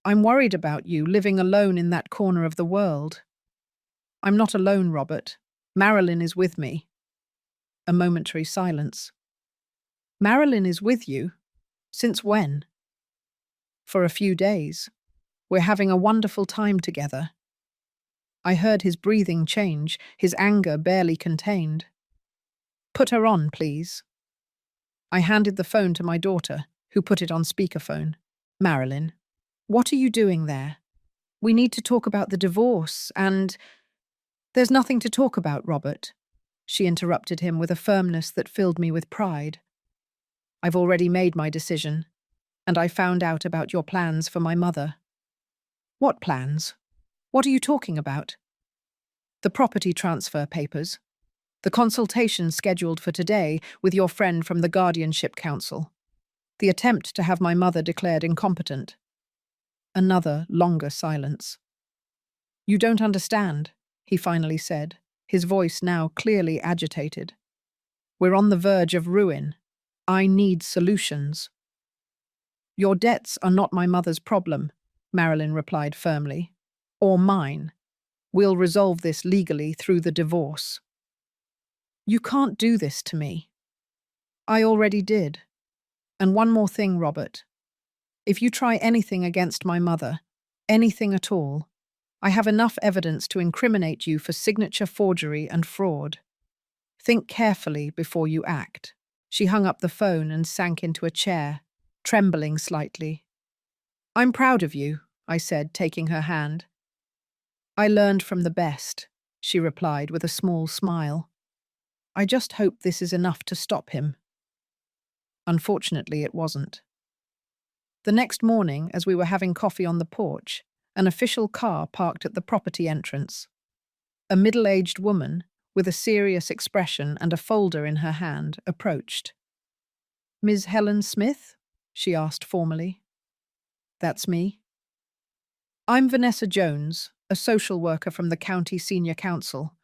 "I'm worried about you living alone in that corner of the world." "I'm not alone, Robert. Marilyn is with me." A momentary silence. "Marilyn is with you? Since when?" "For a few days. We're having a wonderful time together." I heard his breathing change, his anger barely contained. "Put her on, please." I handed the phone to my daughter, who put it on speakerphone. "Marilyn, what are you doing there? We need to talk about the divorce and—" "There's nothing to talk about, Robert," she interrupted him with a firmness that filled me with pride. "I've already made my decision, and I found out about your plans for my mother." "What plans? What are you talking about?" "The property transfer papers. The consultation scheduled for today with your friend from the Guardianship Council. The attempt to have my mother declared incompetent." Another, longer silence. "You don't understand," he finally said, his voice now clearly agitated. "We're on the verge of ruin. I need solutions." "Your debts are not my mother's problem," Marilyn replied firmly. "Or mine. We'll resolve this legally through the divorce." "You can't do this to me." "I already did. And one more thing, Robert. If you try anything against my mother, anything at all, I have enough evidence to incriminate you for signature forgery and fraud. Think carefully before you act." She hung up the phone and sank into a chair, trembling slightly. "I'm proud of you," I said, taking her hand. "I learned from the best," she replied with a small smile. "I just hope this is enough to stop him." Unfortunately, it wasn't. The next morning, as we were having coffee on the porch, an official car parked at the property entrance. A middle-aged woman, with a serious expression and a folder in her hand, approached. "Ms. Helen Smith?" she asked formally. "That's me." "I'm Vanessa Jones, a social worker from the County Senior Council.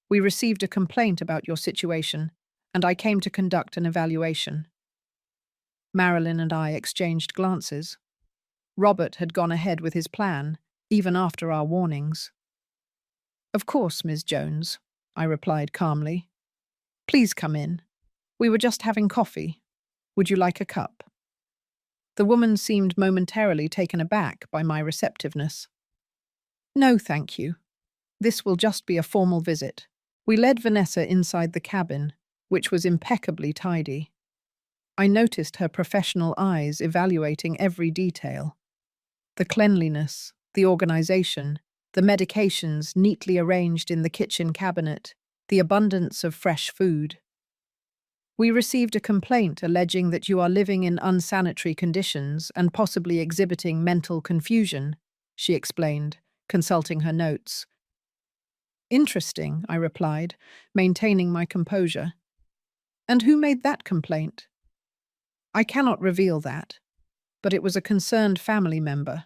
We received a complaint about your situation, and I came to conduct an evaluation. Marilyn and I exchanged glances. Robert had gone ahead with his plan, even after our warnings. Of course, Ms. Jones, I replied calmly. Please come in. We were just having coffee. Would you like a cup? The woman seemed momentarily taken aback by my receptiveness. No, thank you. This will just be a formal visit. We led Vanessa inside the cabin, which was impeccably tidy. I noticed her professional eyes evaluating every detail. The cleanliness, the organization, the medications neatly arranged in the kitchen cabinet, the abundance of fresh food. We received a complaint alleging that you are living in unsanitary conditions and possibly exhibiting mental confusion, she explained, consulting her notes. Interesting, I replied, maintaining my composure. And who made that complaint? I cannot reveal that, but it was a concerned family member.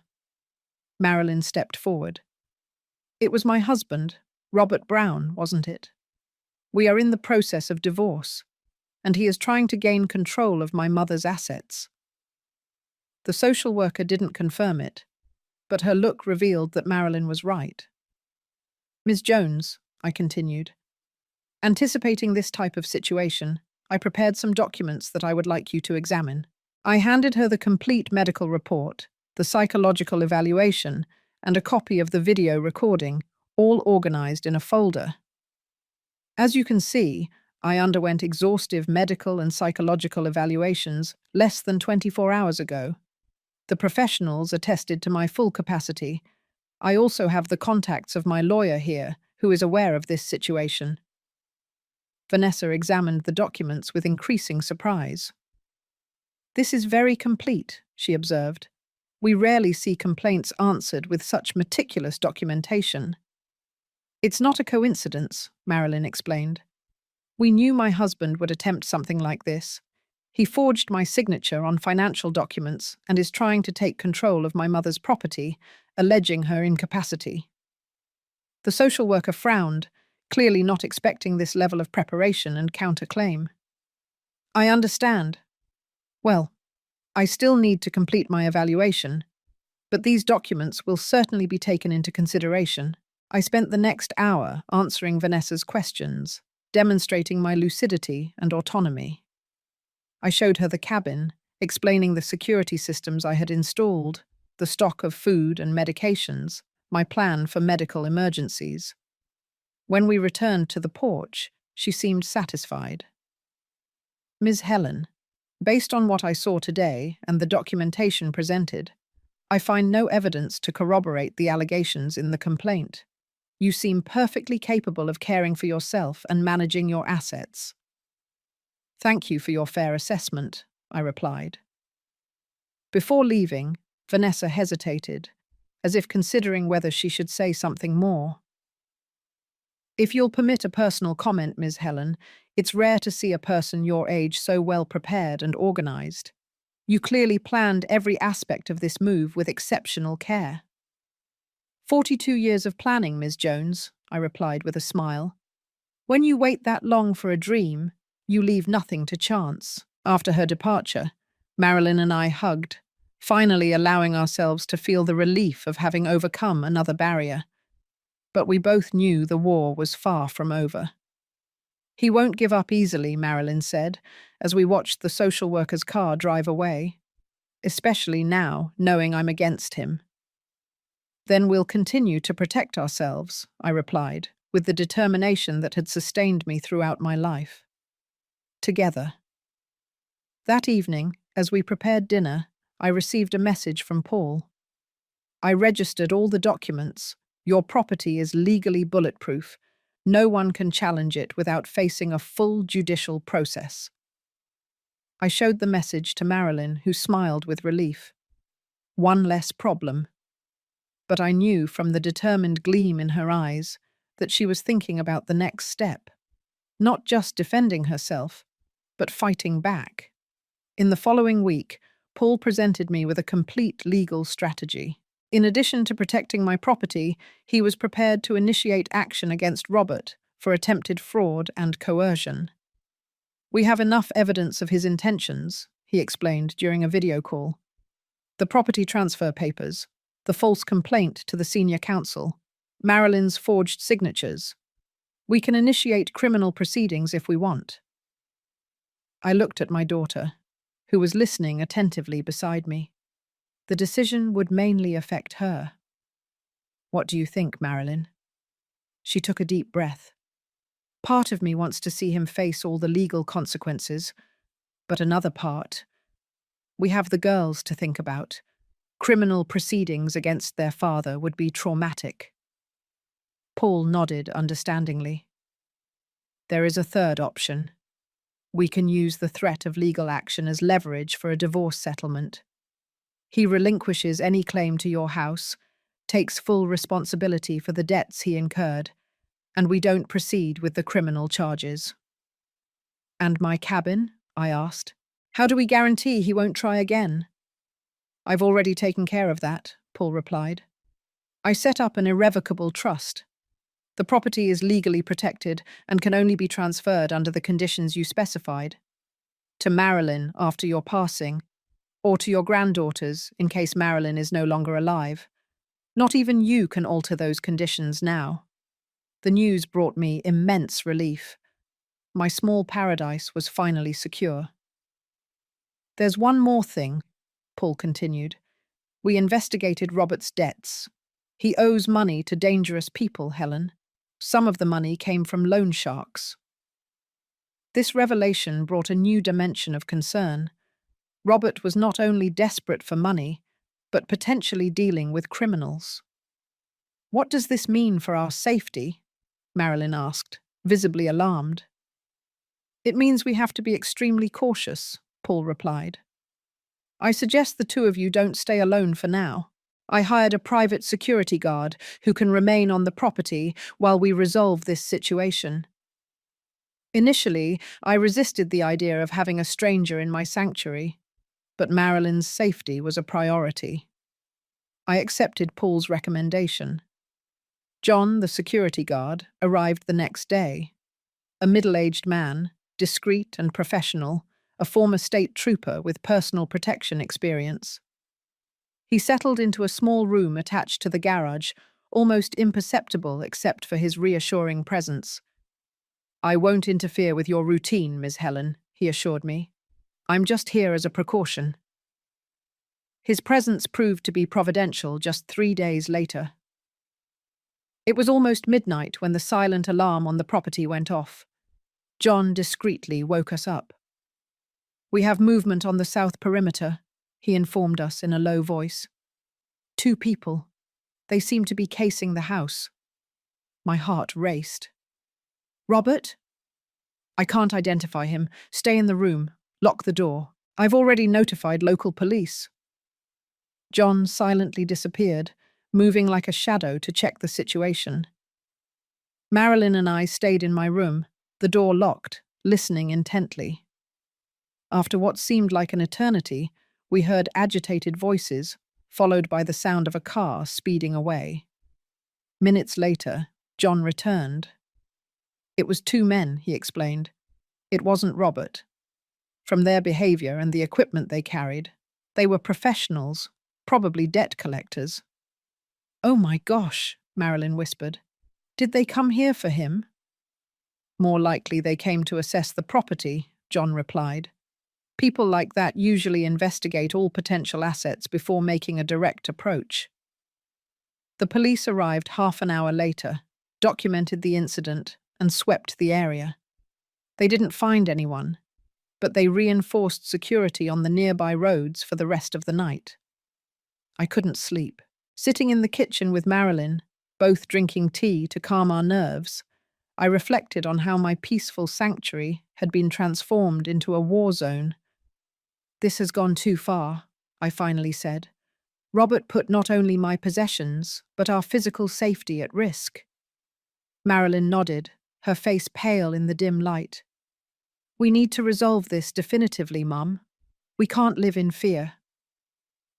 Marilyn stepped forward. It was my husband, Robert Brown, wasn't it? We are in the process of divorce, and he is trying to gain control of my mother's assets. The social worker didn't confirm it, but her look revealed that Marilyn was right. Ms. Jones, I continued, anticipating this type of situation, I prepared some documents that I would like you to examine. I handed her the complete medical report, the psychological evaluation, and a copy of the video recording, all organized in a folder. As you can see, I underwent exhaustive medical and psychological evaluations less than 24 hours ago. The professionals attested to my full capacity. I also have the contacts of my lawyer here, who is aware of this situation. Vanessa examined the documents with increasing surprise. This is very complete, she observed. We rarely see complaints answered with such meticulous documentation. It's not a coincidence, Marilyn explained. We knew my husband would attempt something like this. He forged my signature on financial documents and is trying to take control of my mother's property, alleging her incapacity. The social worker frowned, clearly not expecting this level of preparation and counterclaim. I understand. Well, I still need to complete my evaluation, but these documents will certainly be taken into consideration. I spent the next hour answering Vanessa's questions, demonstrating my lucidity and autonomy. I showed her the cabin, explaining the security systems I had installed, the stock of food and medications, my plan for medical emergencies. When we returned to the porch, she seemed satisfied. Ms. Helen, based on what I saw today and the documentation presented, I find no evidence to corroborate the allegations in the complaint. You seem perfectly capable of caring for yourself and managing your assets. Thank you for your fair assessment, I replied. Before leaving, Vanessa hesitated, as if considering whether she should say something more. If you'll permit a personal comment, Ms. Helen, it's rare to see a person your age so well prepared and organized. You clearly planned every aspect of this move with exceptional care. 42 years of planning, Ms. Jones, I replied with a smile. When you wait that long for a dream, you leave nothing to chance. After her departure, Marilyn and I hugged, finally allowing ourselves to feel the relief of having overcome another barrier. But we both knew the war was far from over. He won't give up easily, Marilyn said, as we watched the social worker's car drive away. Especially now, knowing I'm against him. Then we'll continue to protect ourselves, I replied, with the determination that had sustained me throughout my life. Together. That evening, as we prepared dinner, I received a message from Paul. I registered all the documents. Your property is legally bulletproof. No one can challenge it without facing a full judicial process. I showed the message to Marilyn, who smiled with relief. One less problem. But I knew from the determined gleam in her eyes that she was thinking about the next step, not just defending herself, but fighting back. In the following week, Paul presented me with a complete legal strategy. In addition to protecting my property, he was prepared to initiate action against Robert for attempted fraud and coercion. We have enough evidence of his intentions, he explained during a video call. The property transfer papers, the false complaint to the senior counsel, Marilyn's forged signatures. We can initiate criminal proceedings if we want. I looked at my daughter, who was listening attentively beside me. The decision would mainly affect her. What do you think, Marilyn? She took a deep breath. Part of me wants to see him face all the legal consequences, but another part, we have the girls to think about. Criminal proceedings against their father would be traumatic. Paul nodded understandingly. There is a third option. We can use the threat of legal action as leverage for a divorce settlement. He relinquishes any claim to your house, takes full responsibility for the debts he incurred, and we don't proceed with the criminal charges. And my cabin? I asked. How do we guarantee he won't try again? I've already taken care of that, Paul replied. I set up an irrevocable trust. The property is legally protected and can only be transferred under the conditions you specified. To Marilyn after your passing, or to your granddaughters in case Marilyn is no longer alive. Not even you can alter those conditions now. The news brought me immense relief. My small paradise was finally secure. There's one more thing, Paul continued. We investigated Robert's debts. He owes money to dangerous people, Helen. Some of the money came from loan sharks. This revelation brought a new dimension of concern. Robert was not only desperate for money, but potentially dealing with criminals. What does this mean for our safety? Marilyn asked, visibly alarmed. It means we have to be extremely cautious, Paul replied. I suggest the two of you don't stay alone for now. I hired a private security guard who can remain on the property while we resolve this situation. Initially, I resisted the idea of having a stranger in my sanctuary, but Marilyn's safety was a priority. I accepted Paul's recommendation. John, the security guard, arrived the next day. A middle-aged man, discreet and professional, a former state trooper with personal protection experience. He settled into a small room attached to the garage, almost imperceptible except for his reassuring presence. I won't interfere with your routine, Ms. Helen, he assured me. I'm just here as a precaution. His presence proved to be providential just 3 days later. It was almost midnight when the silent alarm on the property went off. John discreetly woke us up. We have movement on the south perimeter, he informed us in a low voice. 2 people. They seem to be casing the house. My heart raced. Robert? I can't identify him. Stay in the room. Lock the door. I've already notified local police. John silently disappeared, moving like a shadow to check the situation. Marilyn and I stayed in my room, the door locked, listening intently. After what seemed like an eternity, we heard agitated voices, followed by the sound of a car speeding away. Minutes later, John returned. It was 2 men, he explained. It wasn't Robert. From their behavior and the equipment they carried, they were professionals, probably debt collectors. Oh my gosh, Marilyn whispered. Did they come here for him? More likely they came to assess the property, John replied. People like that usually investigate all potential assets before making a direct approach. The police arrived half an hour later, documented the incident, and swept the area. They didn't find anyone, but they reinforced security on the nearby roads for the rest of the night. I couldn't sleep. Sitting in the kitchen with Marilyn, both drinking tea to calm our nerves, I reflected on how my peaceful sanctuary had been transformed into a war zone. This has gone too far, I finally said. Robert put not only my possessions, but our physical safety at risk. Marilyn nodded, her face pale in the dim light. We need to resolve this definitively, Mum. We can't live in fear.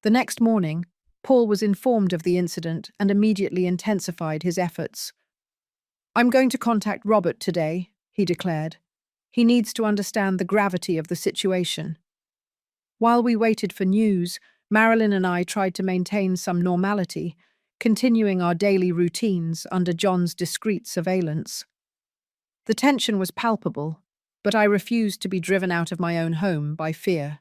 The next morning, Paul was informed of the incident and immediately intensified his efforts. I'm going to contact Robert today, he declared. He needs to understand the gravity of the situation. While we waited for news, Marilyn and I tried to maintain some normality, continuing our daily routines under John's discreet surveillance. The tension was palpable, but I refused to be driven out of my own home by fear.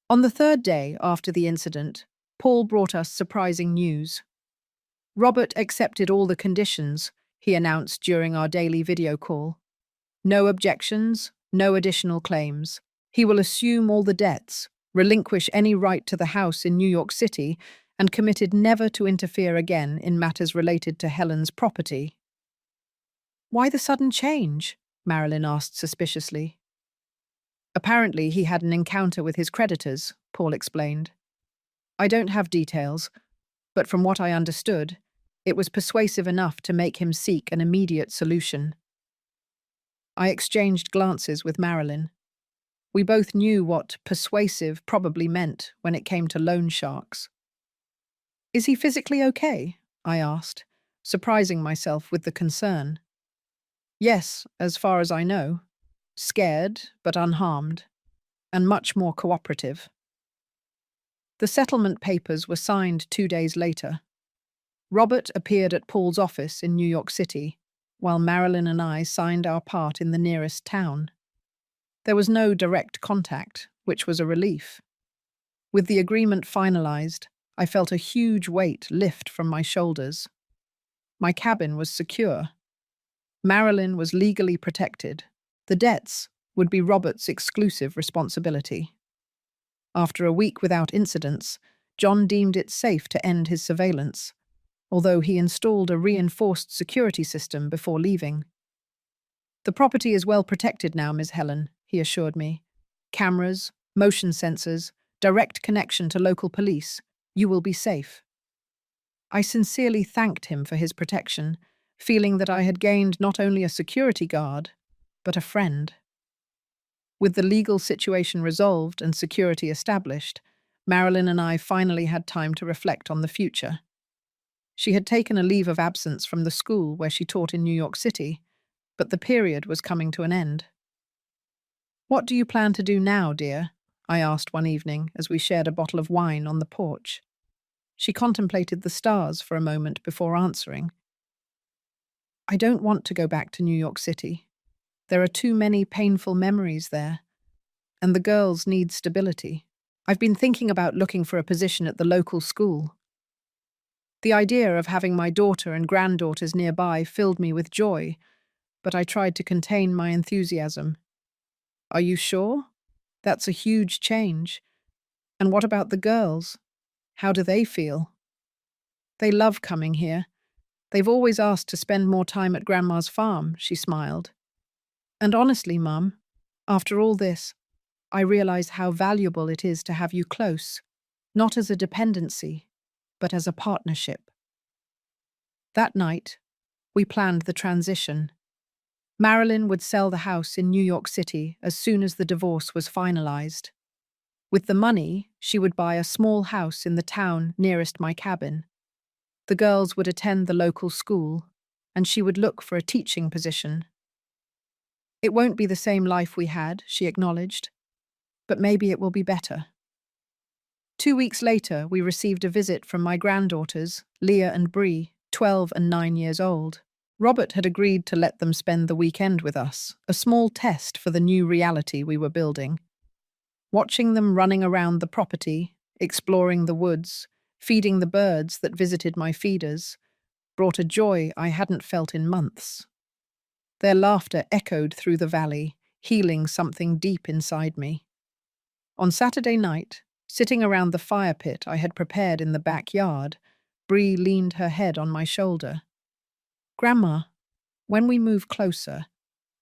On the third day after the incident, Paul brought us surprising news. Robert accepted all the conditions, he announced during our daily video call. No objections, no additional claims. He will assume all the debts, relinquish any right to the house in New York City, and committed never to interfere again in matters related to Helen's property. Why the sudden change? Marilyn asked suspiciously. Apparently he had an encounter with his creditors, Paul explained. I don't have details, but from what I understood, it was persuasive enough to make him seek an immediate solution. I exchanged glances with Marilyn. We both knew what persuasive probably meant when it came to loan sharks. Is he physically okay? I asked, surprising myself with the concern. Yes, as far as I know. Scared, but unharmed, and much more cooperative. The settlement papers were signed 2 days later. Robert appeared at Paul's office in New York City, while Marilyn and I signed our part in the nearest town. There was no direct contact, which was a relief. With the agreement finalized, I felt a huge weight lift from my shoulders. My cabin was secure. Marilyn was legally protected. The debts would be Robert's exclusive responsibility. After a week without incidents, John deemed it safe to end his surveillance, although he installed a reinforced security system before leaving. The property is well protected now, Ms. Helen, he assured me. Cameras, motion sensors, direct connection to local police. You will be safe. I sincerely thanked him for his protection, feeling that I had gained not only a security guard, but a friend. With the legal situation resolved and security established, Marilyn and I finally had time to reflect on the future. She had taken a leave of absence from the school where she taught in New York City, but the period was coming to an end. What do you plan to do now, dear? I asked one evening as we shared a bottle of wine on the porch. She contemplated the stars for a moment before answering. I don't want to go back to New York City. There are too many painful memories there, and the girls need stability. I've been thinking about looking for a position at the local school. The idea of having my daughter and granddaughters nearby filled me with joy, but I tried to contain my enthusiasm. Are you sure? That's a huge change. And what about the girls? How do they feel? They love coming here. They've always asked to spend more time at Grandma's farm, she smiled. And honestly, Mum, after all this, I realize how valuable it is to have you close, not as a dependency, but as a partnership. That night, we planned the transition. Marilyn would sell the house in New York City as soon as the divorce was finalized. With the money, she would buy a small house in the town nearest my cabin. The girls would attend the local school, and she would look for a teaching position. It won't be the same life we had, she acknowledged, but maybe it will be better. 2 weeks later, we received a visit from my granddaughters, Leah and Bree, 12 and 9 years old. Robert had agreed to let them spend the weekend with us, a small test for the new reality we were building. Watching them running around the property, exploring the woods, feeding the birds that visited my feeders, brought a joy I hadn't felt in months. Their laughter echoed through the valley, healing something deep inside me. On Saturday night, sitting around the fire pit I had prepared in the backyard, Bree leaned her head on my shoulder. Grandma, when we move closer,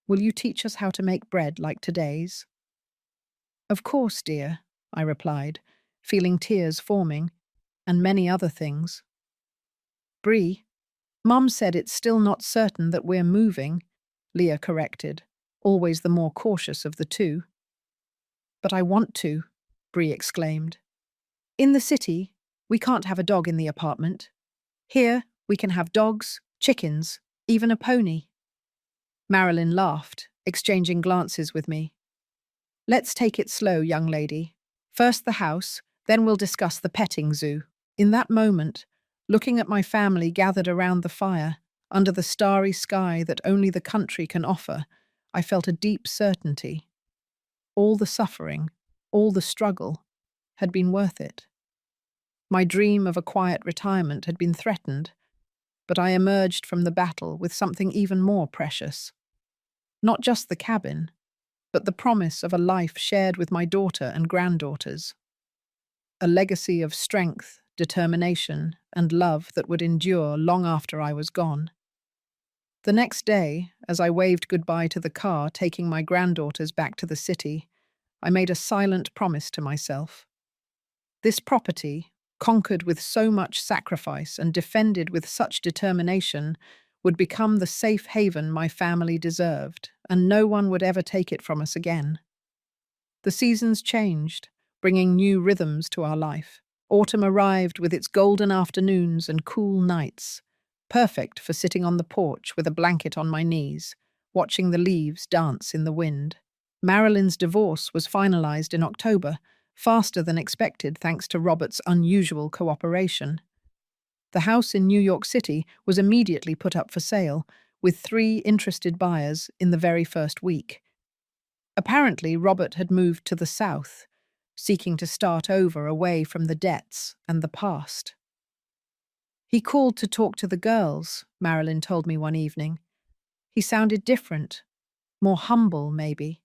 will you teach us how to make bread like today's? Of course, dear, I replied, feeling tears forming, and many other things. Bree, Mum said it's still not certain that we're moving, Leah corrected, always the more cautious of the two. But I want to, Bree exclaimed. In the city, we can't have a dog in the apartment. Here, we can have dogs, chickens, Even a pony?" Marilyn laughed, exchanging glances with me. "Let's take it slow, young lady. First the house, then we'll discuss the petting zoo." In that moment, looking at my family gathered around the fire, under the starry sky that only the country can offer, I felt a deep certainty. All the suffering, all the struggle, had been worth it. My dream of a quiet retirement had been threatened, but I emerged from the battle with something even more precious. Not just the cabin, but the promise of a life shared with my daughter and granddaughters. A legacy of strength, determination, and love that would endure long after I was gone. The next day, as I waved goodbye to the car taking my granddaughters back to the city, I made a silent promise to myself. This property, conquered with so much sacrifice and defended with such determination, would become the safe haven my family deserved, and no one would ever take it from us again. The seasons changed, bringing new rhythms to our life. Autumn arrived with its golden afternoons and cool nights, perfect for sitting on the porch with a blanket on my knees, watching the leaves dance in the wind. Marilyn's divorce was finalized in October, faster than expected thanks to Robert's unusual cooperation. The house in New York City was immediately put up for sale, with 3 interested buyers in the very first week. Apparently, Robert had moved to the south, seeking to start over away from the debts and the past. "He called to talk to the girls," Marilyn told me one evening. "He sounded different, more humble, maybe.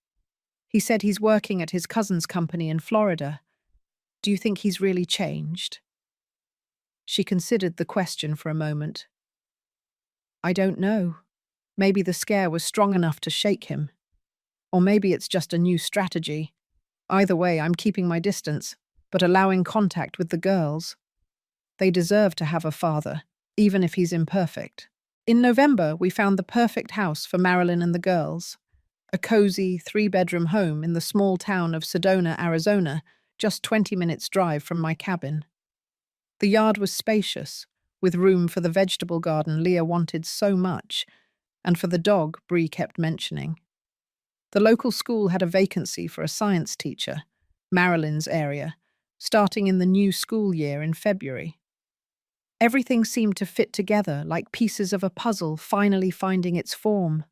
He said he's working at his cousin's company in Florida. Do you think he's really changed?" She considered the question for a moment. "I don't know. Maybe the scare was strong enough to shake him. Or maybe it's just a new strategy. Either way, I'm keeping my distance, but allowing contact with the girls. They deserve to have a father, even if he's imperfect." In November, we found the perfect house for Marilyn and the girls. A cozy 3-bedroom home in the small town of Sedona, Arizona, just 20 minutes' drive from my cabin. The yard was spacious, with room for the vegetable garden Leah wanted so much, and for the dog Bree kept mentioning. The local school had a vacancy for a science teacher, Marilyn's area, starting in the new school year in February. Everything seemed to fit together like pieces of a puzzle finally finding its form.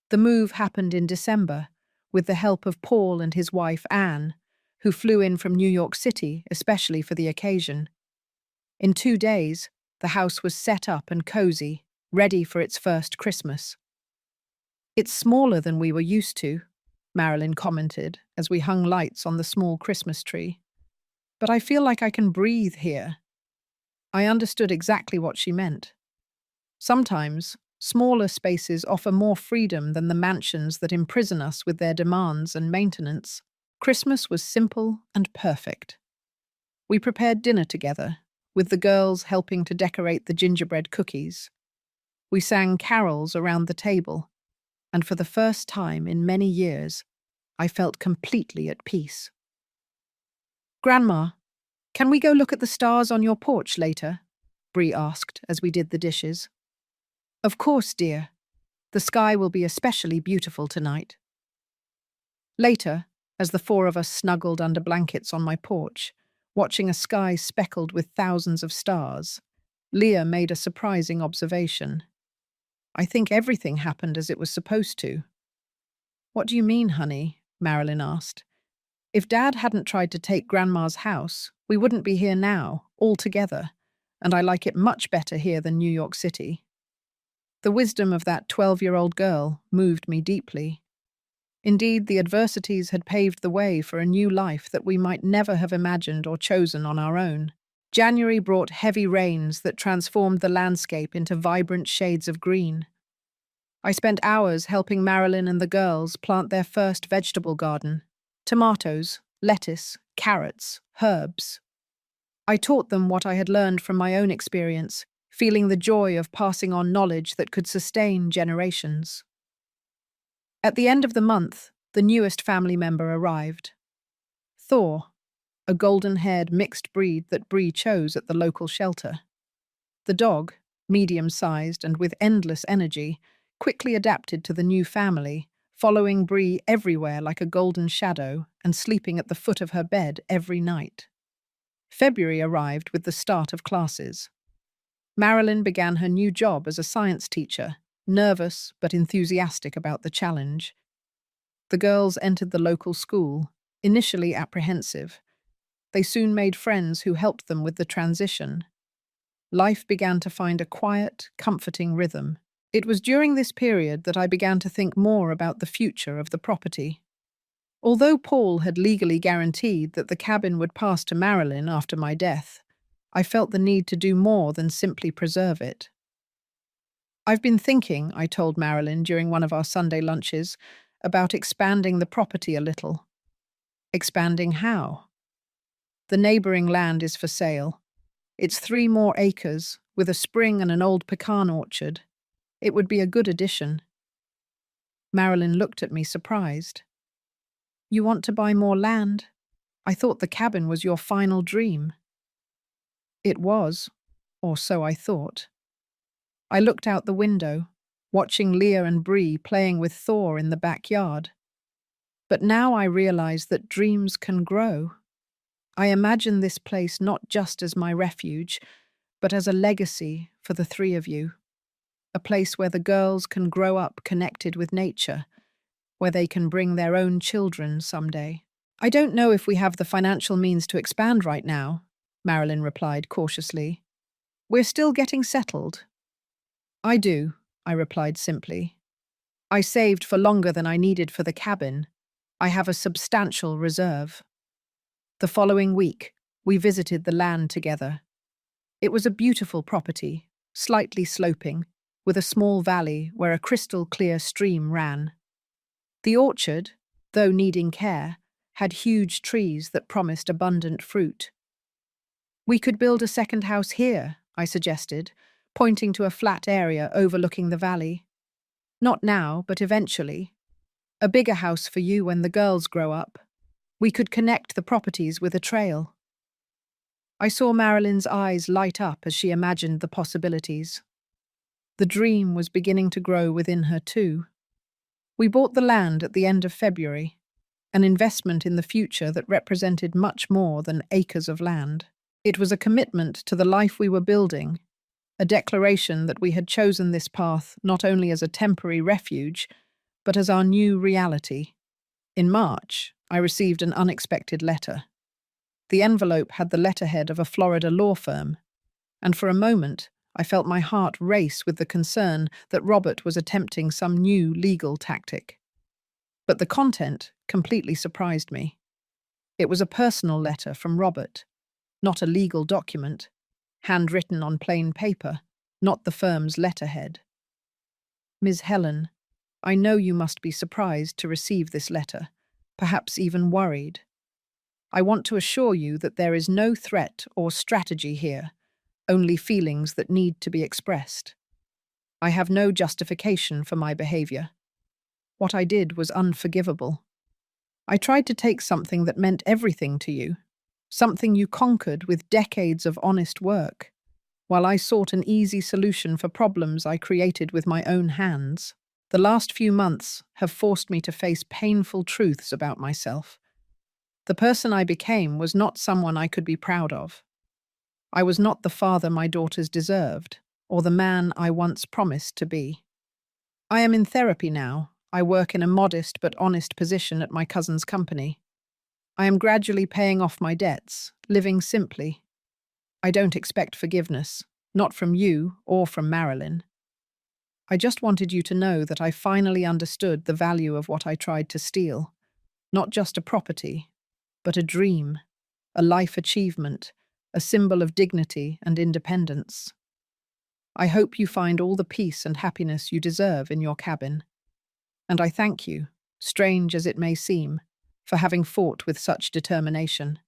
The move happened in December, with the help of Paul and his wife Anne, who flew in from New York City especially for the occasion. In 2 days, the house was set up and cozy, ready for its first Christmas. "It's smaller than we were used to," Marilyn commented as we hung lights on the small Christmas tree. "But I feel like I can breathe here." I understood exactly what she meant. Sometimes, smaller spaces offer more freedom than the mansions that imprison us with their demands and maintenance. Christmas was simple and perfect. We prepared dinner together, with the girls helping to decorate the gingerbread cookies. We sang carols around the table, and for the first time in many years, I felt completely at peace. "Grandma, can we go look at the stars on your porch later?" Bree asked as we did the dishes. "Of course, dear. The sky will be especially beautiful tonight." Later, as the 4 of us snuggled under blankets on my porch, watching a sky speckled with thousands of stars, Leah made a surprising observation. "I think everything happened as it was supposed to." "What do you mean, honey?" Marilyn asked. "If Dad hadn't tried to take Grandma's house, we wouldn't be here now, all together, and I like it much better here than New York City." The wisdom of that 12-year-old girl moved me deeply. Indeed, the adversities had paved the way for a new life that we might never have imagined or chosen on our own. January brought heavy rains that transformed the landscape into vibrant shades of green. I spent hours helping Marilyn and the girls plant their first vegetable garden: tomatoes, lettuce, carrots, herbs. I taught them what I had learned from my own experience, feeling the joy of passing on knowledge that could sustain generations. At the end of the month, the newest family member arrived. Thor, a golden-haired mixed breed that Bree chose at the local shelter. The dog, medium-sized and with endless energy, quickly adapted to the new family, following Bree everywhere like a golden shadow and sleeping at the foot of her bed every night. February arrived with the start of classes. Marilyn began her new job as a science teacher, nervous but enthusiastic about the challenge. The girls entered the local school, initially apprehensive. They soon made friends who helped them with the transition. Life began to find a quiet, comforting rhythm. It was during this period that I began to think more about the future of the property. Although Paul had legally guaranteed that the cabin would pass to Marilyn after my death, I felt the need to do more than simply preserve it. "I've been thinking," I told Marilyn during one of our Sunday lunches, "about expanding the property a little." "Expanding how?" "The neighbouring land is for sale. It's 3 more acres, with a spring and an old pecan orchard. It would be a good addition." Marilyn looked at me surprised. "You want to buy more land? I thought the cabin was your final dream." It was, or so I thought. I looked out the window, watching Leah and Bree playing with Thor in the backyard. But now I realize that dreams can grow. I imagine this place not just as my refuge, but as a legacy for the 3 of you. A place where the girls can grow up connected with nature, where they can bring their own children someday. "I don't know if we have the financial means to expand right now," Marilyn replied cautiously. "We're still getting settled." "I do," I replied simply. "I saved for longer than I needed for the cabin. I have a substantial reserve." The following week, we visited the land together. It was a beautiful property, slightly sloping, with a small valley where a crystal-clear stream ran. The orchard, though needing care, had huge trees that promised abundant fruit. "We could build a second house here," I suggested, pointing to a flat area overlooking the valley. "Not now, but eventually. A bigger house for you when the girls grow up. We could connect the properties with a trail." I saw Marilyn's eyes light up as she imagined the possibilities. The dream was beginning to grow within her too. We bought the land at the end of February, an investment in the future that represented much more than acres of land. It was a commitment to the life we were building, a declaration that we had chosen this path not only as a temporary refuge, but as our new reality. In March, I received an unexpected letter. The envelope had the letterhead of a Florida law firm, and for a moment, I felt my heart race with the concern that Robert was attempting some new legal tactic. But the content completely surprised me. It was a personal letter from Robert, not a legal document, handwritten on plain paper, not the firm's letterhead. "Ms. Helen, I know you must be surprised to receive this letter, perhaps even worried. I want to assure you that there is no threat or strategy here, only feelings that need to be expressed. I have no justification for my behavior. What I did was unforgivable. I tried to take something that meant everything to you, something you conquered with decades of honest work, while I sought an easy solution for problems I created with my own hands. The last few months have forced me to face painful truths about myself. The person I became was not someone I could be proud of. I was not the father my daughters deserved, or the man I once promised to be. I am in therapy now. I work in a modest but honest position at my cousin's company. I am gradually paying off my debts, living simply. I don't expect forgiveness, not from you or from Marilyn. I just wanted you to know that I finally understood the value of what I tried to steal. Not just a property, but a dream, a life achievement, a symbol of dignity and independence. I hope you find all the peace and happiness you deserve in your cabin. And I thank you, strange as it may seem, for having fought with such determination.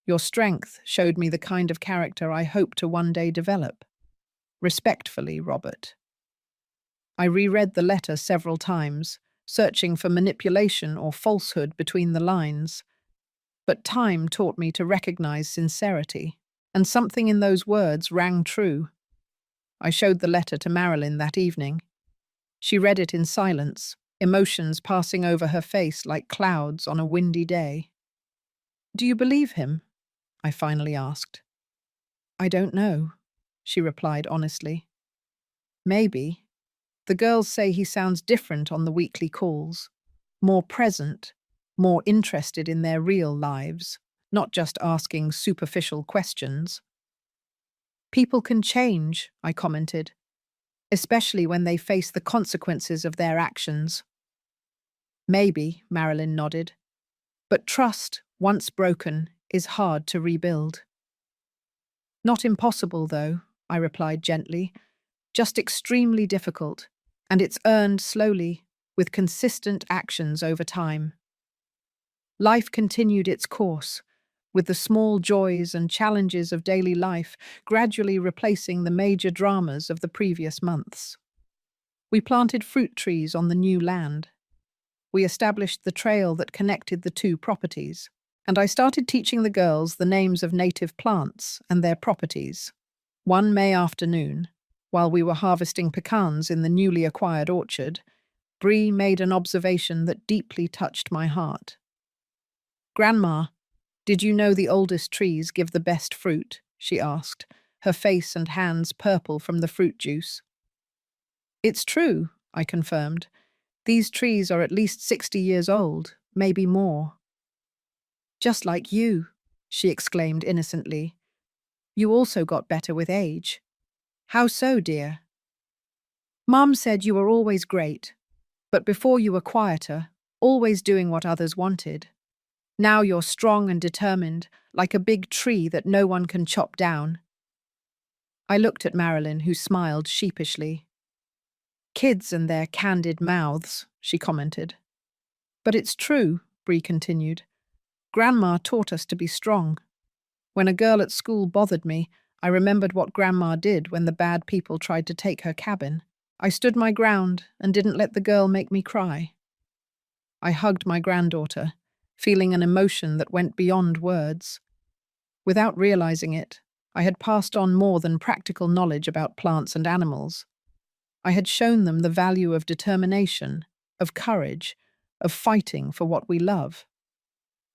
Your strength showed me the kind of character I hope to one day develop. Respectfully, Robert. I reread the letter several times, searching for manipulation or falsehood between the lines. But time taught me to recognize sincerity, and something in those words rang true. I showed the letter to Marilyn that evening. She read it in silence, emotions passing over her face like clouds on a windy day. "Do you believe him?" I finally asked. "I don't know," she replied honestly. "Maybe. The girls say he sounds different on the weekly calls, more present, more interested in their real lives, not just asking superficial questions." "People can change," I commented, "especially when they face the consequences of their actions." "Maybe," Marilyn nodded, "but trust, once broken, is hard to rebuild." "Not impossible, though," I replied gently, "just extremely difficult, and it's earned slowly, with consistent actions over time." Life continued its course, with the small joys and challenges of daily life gradually replacing the major dramas of the previous months. We planted fruit trees on the new land. We established the trail that connected the two properties, and I started teaching the girls the names of native plants and their properties. One May afternoon, while we were harvesting pecans in the newly acquired orchard, Bree made an observation that deeply touched my heart. "Grandma, did you know the oldest trees give the best fruit?" she asked, her face and hands purple from the fruit juice. "It's true," I confirmed. "These trees are at least 60 years old, maybe more." "Just like you," she exclaimed innocently. "You also got better with age." "How so, dear?" "Mom said you were always great, but before you were quieter, always doing what others wanted. Now you're strong and determined, like a big tree that no one can chop down." I looked at Marilyn, who smiled sheepishly. "Kids and their candid mouths," she commented. "But it's true," Bree continued. "Grandma taught us to be strong. When a girl at school bothered me, I remembered what Grandma did when the bad people tried to take her cabin. I stood my ground and didn't let the girl make me cry." I hugged my granddaughter, feeling an emotion that went beyond words. Without realizing it, I had passed on more than practical knowledge about plants and animals. I had shown them the value of determination, of courage, of fighting for what we love.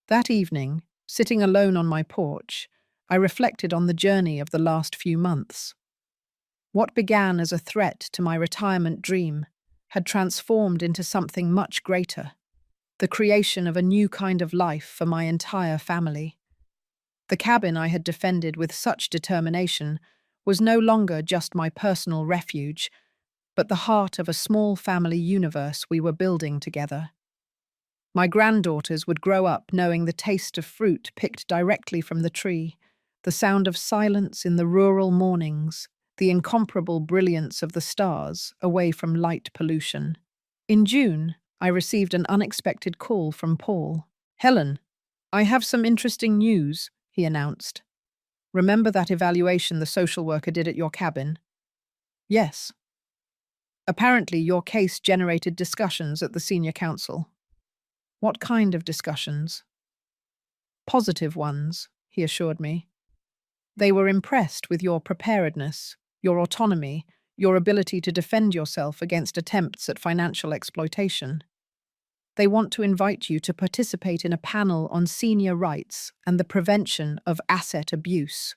That evening, sitting alone on my porch, I reflected on the journey of the last few months. What began as a threat to my retirement dream had transformed into something much greater: the creation of a new kind of life for my entire family. The cabin I had defended with such determination was no longer just my personal refuge, but the heart of a small family universe we were building together. My granddaughters would grow up knowing the taste of fruit picked directly from the tree, the sound of silence in the rural mornings, the incomparable brilliance of the stars away from light pollution. In June, I received an unexpected call from Paul. "Helen, I have some interesting news," he announced. "Remember that evaluation the social worker did at your cabin?" "Yes." "Apparently, your case generated discussions at the senior council." "What kind of discussions?" "Positive ones," he assured me. "They were impressed with your preparedness, your autonomy, your ability to defend yourself against attempts at financial exploitation. They want to invite you to participate in a panel on senior rights and the prevention of asset abuse."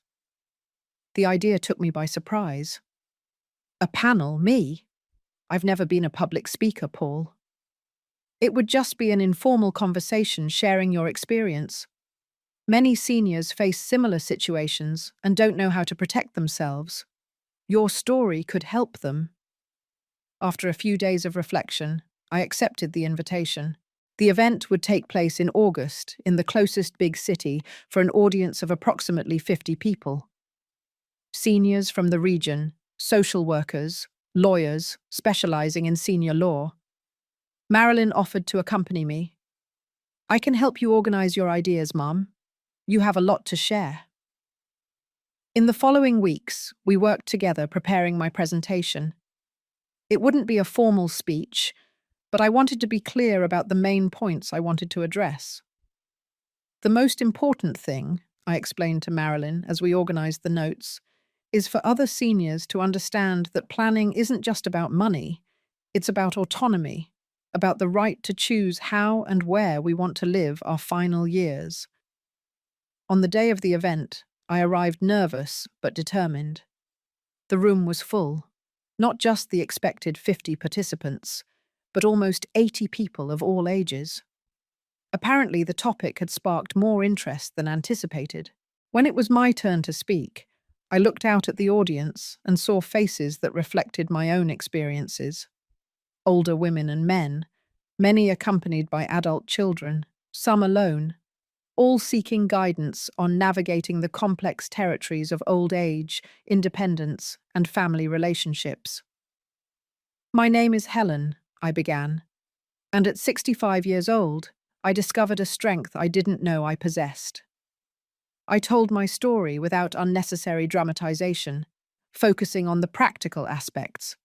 The idea took me by surprise. "A panel, me? I've never been a public speaker, Paul." "It would just be an informal conversation sharing your experience. Many seniors face similar situations and don't know how to protect themselves. Your story could help them." After a few days of reflection, I accepted the invitation. The event would take place in August in the closest big city for an audience of approximately 50 people. Seniors from the region, social workers, lawyers specializing in senior law. Marilyn offered to accompany me. "I can help you organize your ideas, Mom. You have a lot to share." In the following weeks, we worked together preparing my presentation. It wouldn't be a formal speech, but I wanted to be clear about the main points I wanted to address. "The most important thing," I explained to Marilyn as we organized the notes, is for other seniors to understand that planning isn't just about money, it's about autonomy, about the right to choose how and where we want to live our final years. On the day of the event, I arrived nervous but determined. The room was full, not just the expected 50 participants, but almost 80 people of all ages. Apparently, the topic had sparked more interest than anticipated. When it was my turn to speak, I looked out at the audience and saw faces that reflected my own experiences. Older women and men, many accompanied by adult children, some alone, all seeking guidance on navigating the complex territories of old age, independence, and family relationships. "My name is Helen," I began, "and at 65 years old, I discovered a strength I didn't know I possessed." I told my story without unnecessary dramatization, focusing on the practical aspects,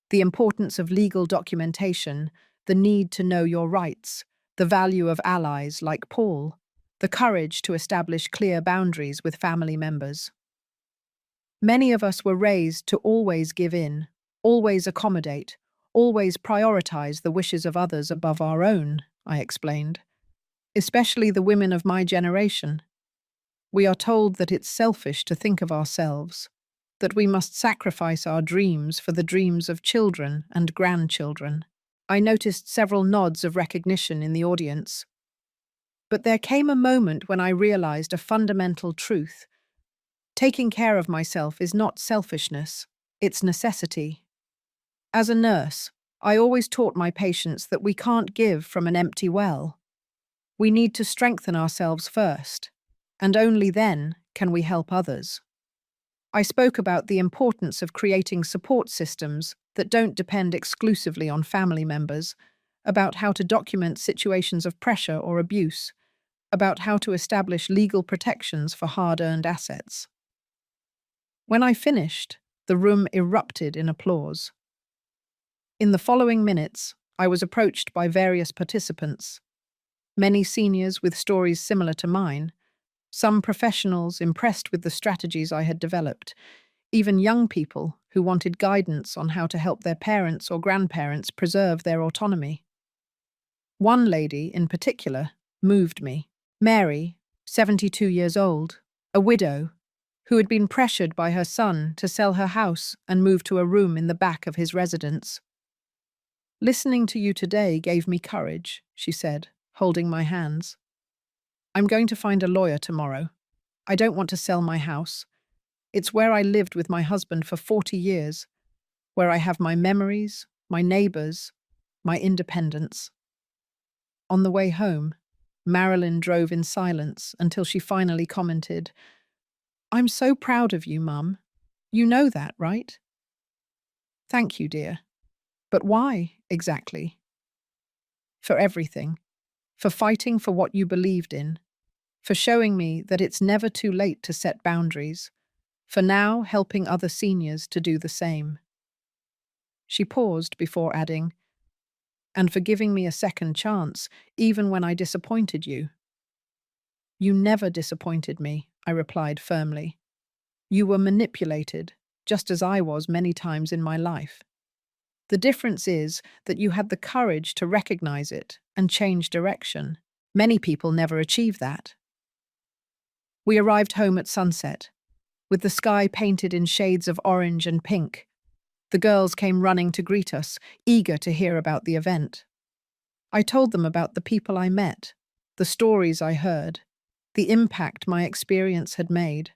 the importance of legal documentation, the need to know your rights, the value of allies like Paul, the courage to establish clear boundaries with family members. Many of us were raised to always give in, always accommodate, always prioritize the wishes of others above our own, I explained, especially the women of my generation. We are told that it's selfish to think of ourselves, that we must sacrifice our dreams for the dreams of children and grandchildren. I noticed several nods of recognition in the audience. But there came a moment when I realized a fundamental truth. Taking care of myself is not selfishness, it's necessity. As a nurse, I always taught my patients that we can't give from an empty well. We need to strengthen ourselves first, and only then can we help others. I spoke about the importance of creating support systems that don't depend exclusively on family members, about how to document situations of pressure or abuse, about how to establish legal protections for hard-earned assets. When I finished, the room erupted in applause. In the following minutes, I was approached by various participants, many seniors with stories similar to mine, some professionals impressed with the strategies I had developed, even young people who wanted guidance on how to help their parents or grandparents preserve their autonomy. One lady, in particular, moved me. Mary, 72 years old, a widow, who had been pressured by her son to sell her house and move to a room in the back of his residence. "Listening to you today gave me courage," she said, holding my hands. "I'm going to find a lawyer tomorrow. I don't want to sell my house. It's where I lived with my husband for 40 years, where I have my memories, my neighbors, my independence." On the way home, Marilyn drove in silence until she finally commented, "I'm so proud of you, Mum. You know that, right?" "Thank you, dear. But why, exactly?" "For everything. For fighting for what you believed in. For showing me that it's never too late to set boundaries. For now helping other seniors to do the same." She paused before adding, "And for giving me a second chance, even when I disappointed you." "You never disappointed me," I replied firmly. "You were manipulated, just as I was many times in my life. The difference is that you had the courage to recognize it and change direction. Many people never achieve that." We arrived home at sunset, with the sky painted in shades of orange and pink. The girls came running to greet us, eager to hear about the event. I told them about the people I met, the stories I heard, the impact my experience had made.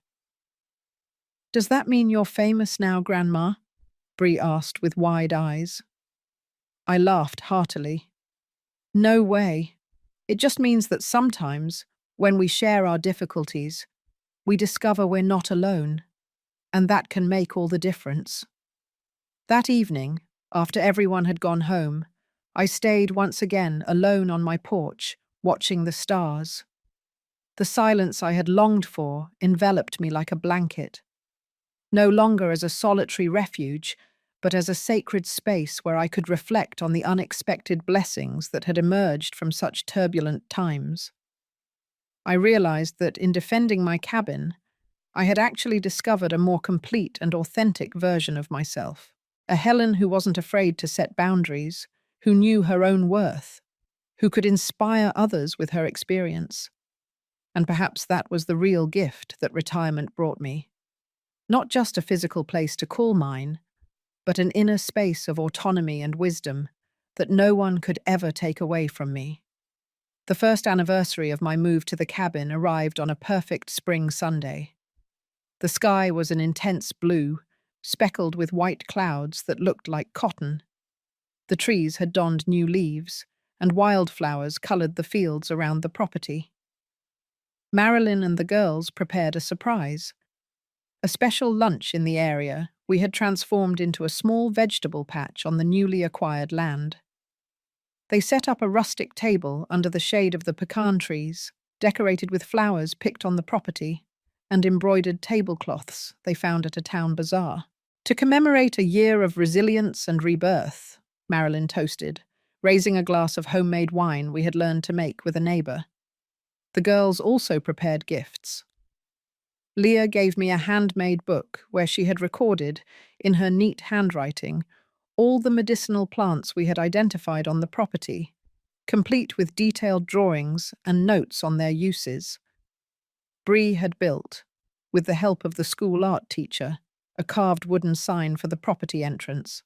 "Does that mean you're famous now, Grandma?" Bree asked with wide eyes. I laughed heartily. "No way. It just means that sometimes, when we share our difficulties, we discover we're not alone, and that can make all the difference." That evening, after everyone had gone home, I stayed once again alone on my porch, watching the stars. The silence I had longed for enveloped me like a blanket, no longer as a solitary refuge, but as a sacred space where I could reflect on the unexpected blessings that had emerged from such turbulent times. I realized that in defending my cabin, I had actually discovered a more complete and authentic version of myself. A Helen who wasn't afraid to set boundaries, who knew her own worth, who could inspire others with her experience. And perhaps that was the real gift that retirement brought me. Not just a physical place to call mine, but an inner space of autonomy and wisdom that no one could ever take away from me. The first anniversary of my move to the cabin arrived on a perfect spring Sunday. The sky was an intense blue, speckled with white clouds that looked like cotton. The trees had donned new leaves, and wildflowers colored the fields around the property. Marilyn and the girls prepared a surprise. A special lunch in the area we had transformed into a small vegetable patch on the newly acquired land. They set up a rustic table under the shade of the pecan trees, decorated with flowers picked on the property, and embroidered tablecloths they found at a town bazaar. To commemorate a year of resilience and rebirth, Marilyn toasted, raising a glass of homemade wine we had learned to make with a neighbor. The girls also prepared gifts. Leah gave me a handmade book where she had recorded, in her neat handwriting, all the medicinal plants we had identified on the property, complete with detailed drawings and notes on their uses. Bree had built, with the help of the school art teacher, a carved wooden sign for the property entrance.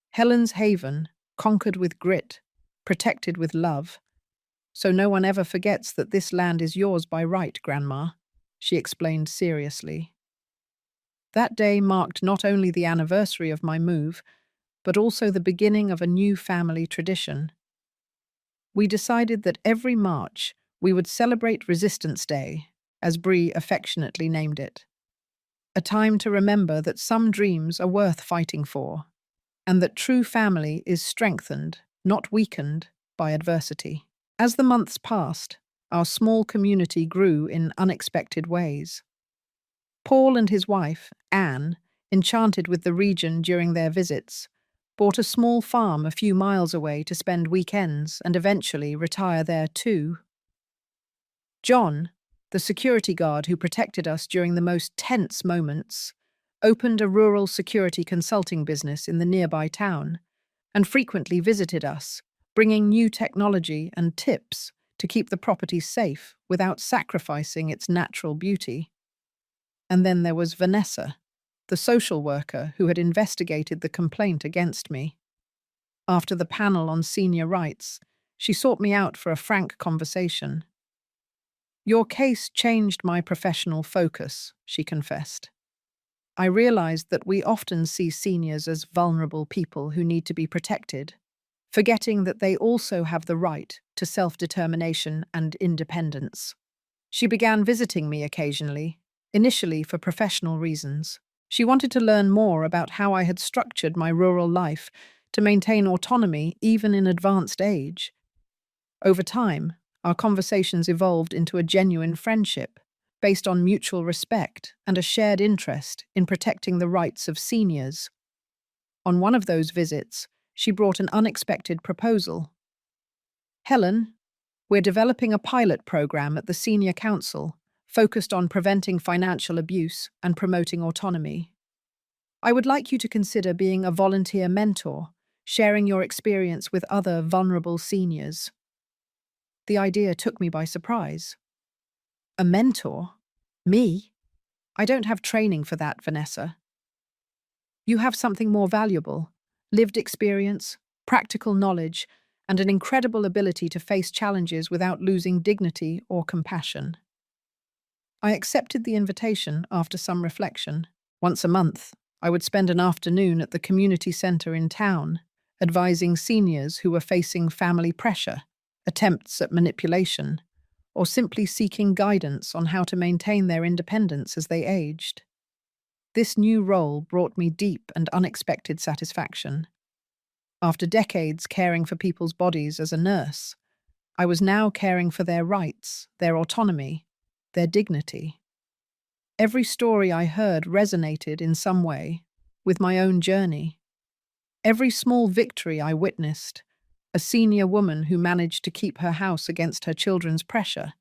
Helen's Haven, conquered with grit, protected with love. So no one ever forgets that this land is yours by right, Grandma, she explained seriously. That day marked not only the anniversary of my move, but also the beginning of a new family tradition. We decided that every March we would celebrate Resistance Day, as Bree affectionately named it. A time to remember that some dreams are worth fighting for, and that true family is strengthened, not weakened, by adversity. As the months passed, our small community grew in unexpected ways. Paul and his wife, Anne, enchanted with the region during their visits, bought a small farm a few miles away to spend weekends and eventually retire there too. John, the security guard who protected us during the most tense moments, opened a rural security consulting business in the nearby town and frequently visited us, bringing new technology and tips to keep the property safe without sacrificing its natural beauty. And then there was Vanessa, the social worker who had investigated the complaint against me. After the panel on senior rights, she sought me out for a frank conversation. "Your case changed my professional focus," she confessed. "I realized that we often see seniors as vulnerable people who need to be protected, forgetting that they also have the right to self-determination and independence." She began visiting me occasionally, initially for professional reasons. She wanted to learn more about how I had structured my rural life to maintain autonomy even in advanced age. Over time, our conversations evolved into a genuine friendship, based on mutual respect and a shared interest in protecting the rights of seniors. On one of those visits, she brought an unexpected proposal. "Helen, we're developing a pilot program at the Senior Council focused on preventing financial abuse and promoting autonomy. I would like you to consider being a volunteer mentor, sharing your experience with other vulnerable seniors." The idea took me by surprise. A mentor? Me? I don't have training for that, Vanessa. You have something more valuable: lived experience, practical knowledge, and an incredible ability to face challenges without losing dignity or compassion. I accepted the invitation after some reflection. Once a month, I would spend an afternoon at the community center in town, advising seniors who were facing family pressure, attempts at manipulation, or simply seeking guidance on how to maintain their independence as they aged. This new role brought me deep and unexpected satisfaction. After decades caring for people's bodies as a nurse, I was now caring for their rights, their autonomy, their dignity. Every story I heard resonated in some way with my own journey. Every small victory I witnessed, a senior woman who managed to keep her house against her children's pressure,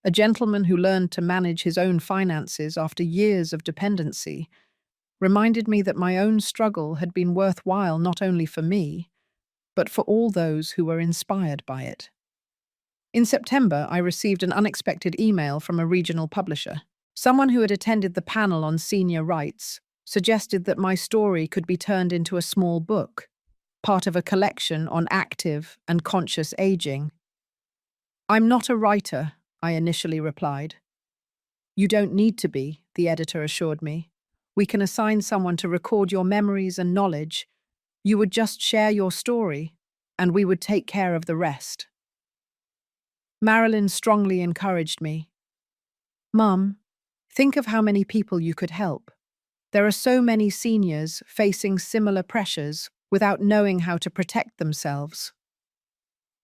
a gentleman who learned to manage his own finances after years of dependency, reminded me that my own struggle had been worthwhile not only for me, but for all those who were inspired by it. In September, I received an unexpected email from a regional publisher. Someone who had attended the panel on senior rights suggested that my story could be turned into a small book, part of a collection on active and conscious aging. "I'm not a writer," I initially replied. "You don't need to be," the editor assured me. "We can assign someone to record your memories and knowledge. You would just share your story, and we would take care of the rest." Marilyn strongly encouraged me. "Mum, think of how many people you could help. There are so many seniors facing similar pressures without knowing how to protect themselves."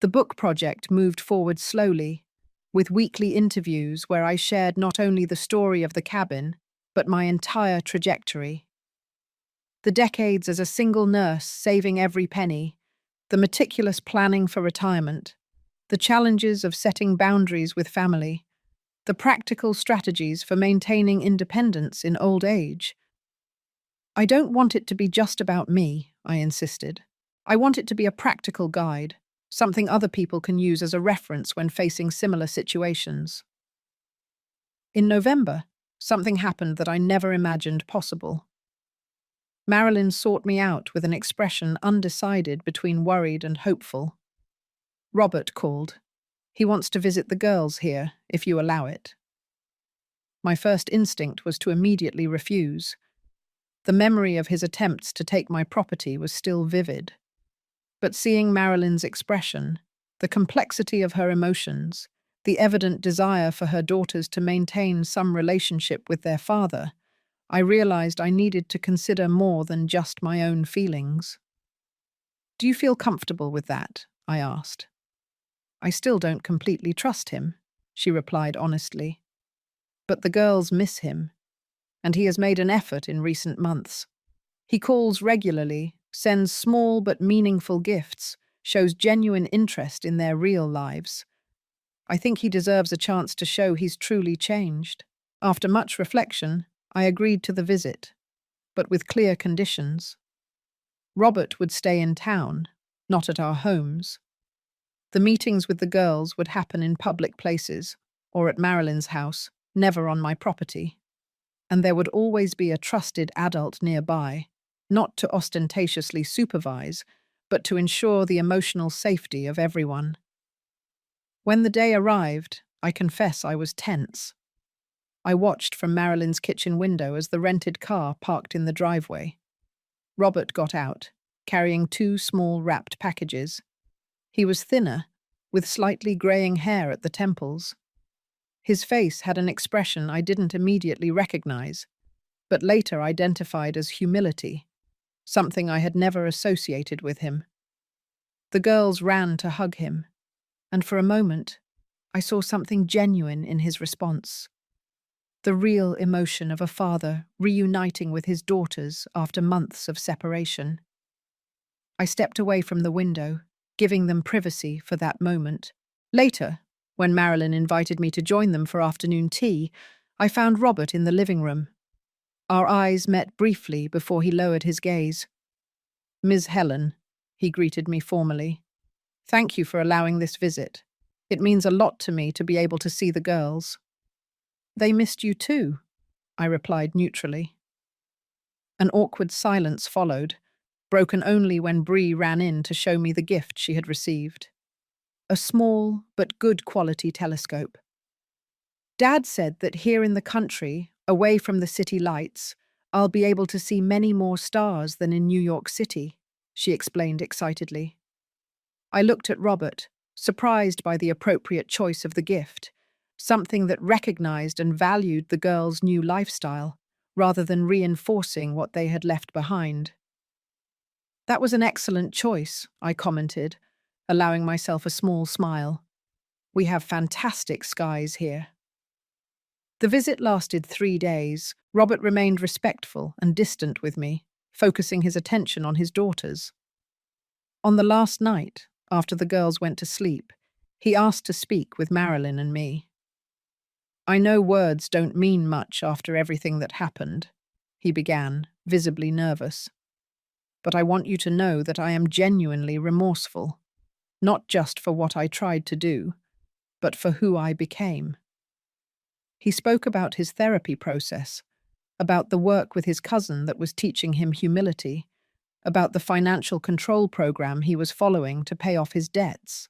The book project moved forward slowly, with weekly interviews where I shared not only the story of the cabin, but my entire trajectory. The decades as a single nurse saving every penny, the meticulous planning for retirement, the challenges of setting boundaries with family, the practical strategies for maintaining independence in old age. "I don't want it to be just about me," I insisted. "I want it to be a practical guide, something other people can use as a reference when facing similar situations." In November, something happened that I never imagined possible. Marilyn sought me out with an expression undecided between worried and hopeful. "Robert called. He wants to visit the girls here, if you allow it." My first instinct was to immediately refuse. The memory of his attempts to take my property was still vivid. But seeing Marilyn's expression, the complexity of her emotions, the evident desire for her daughters to maintain some relationship with their father, I realized I needed to consider more than just my own feelings. "Do you feel comfortable with that?" I asked. "I still don't completely trust him," she replied honestly. "But the girls miss him, and he has made an effort in recent months. He calls regularly, sends small but meaningful gifts, shows genuine interest in their real lives. I think he deserves a chance to show he's truly changed." After much reflection, I agreed to the visit, but with clear conditions. Robert would stay in town, not at our homes. The meetings with the girls would happen in public places, or at Marilyn's house, never on my property. And there would always be a trusted adult nearby, not to ostentatiously supervise, but to ensure the emotional safety of everyone. When the day arrived, I confess I was tense. I watched from Marilyn's kitchen window as the rented car parked in the driveway. Robert got out, carrying 2 small wrapped packages. He was thinner, with slightly greying hair at the temples. His face had an expression I didn't immediately recognize, but later identified as humility, something I had never associated with him. The girls ran to hug him, and for a moment, I saw something genuine in his response. The real emotion of a father reuniting with his daughters after months of separation. I stepped away from the window, giving them privacy for that moment. Later, when Marilyn invited me to join them for afternoon tea, I found Robert in the living room. Our eyes met briefly before he lowered his gaze. "Ms. Helen," he greeted me formally. "Thank you for allowing this visit. It means a lot to me to be able to see the girls." "They missed you too," I replied neutrally. An awkward silence followed, broken only when Bree ran in to show me the gift she had received. A small but good quality telescope. "Dad said that here in the country, away from the city lights, I'll be able to see many more stars than in New York City," she explained excitedly. I looked at Robert, surprised by the appropriate choice of the gift, something that recognized and valued the girls' new lifestyle, rather than reinforcing what they had left behind. "That was an excellent choice," I commented, allowing myself a small smile. "We have fantastic skies here." The visit lasted 3 days. Robert remained respectful and distant with me, focusing his attention on his daughters. On the last night, after the girls went to sleep, he asked to speak with Marilyn and me. I know words don't mean much after everything that happened, he began, visibly nervous. But I want you to know that I am genuinely remorseful, not just for what I tried to do, but for who I became. He spoke about his therapy process, about the work with his cousin that was teaching him humility, about the financial control program he was following to pay off his debts.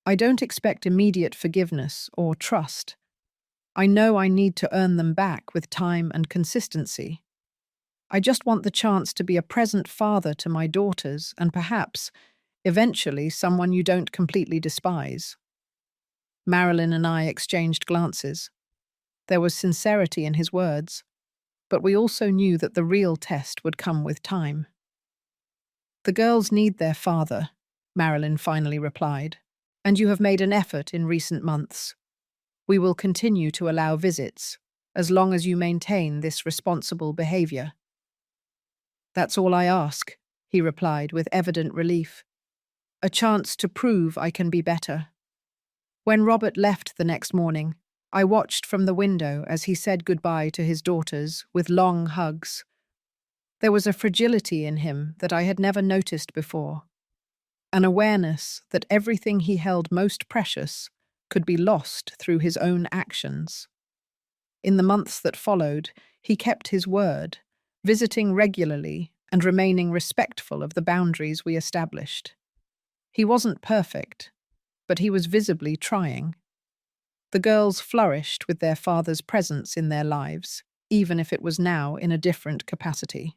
I don't expect immediate forgiveness or trust. I know I need to earn them back with time and consistency. I just want the chance to be a present father to my daughters and perhaps, eventually, someone you don't completely despise. Marilyn and I exchanged glances. There was sincerity in his words, but we also knew that the real test would come with time. The girls need their father, Marilyn finally replied, and you have made an effort in recent months. We will continue to allow visits, as long as you maintain this responsible behavior. That's all I ask, he replied with evident relief. A chance to prove I can be better. When Robert left the next morning, I watched from the window as he said goodbye to his daughters with long hugs. There was a fragility in him that I had never noticed before, an awareness that everything he held most precious could be lost through his own actions. In the months that followed, he kept his word, visiting regularly and remaining respectful of the boundaries we established. He wasn't perfect, but he was visibly trying. The girls flourished with their father's presence in their lives, even if it was now in a different capacity.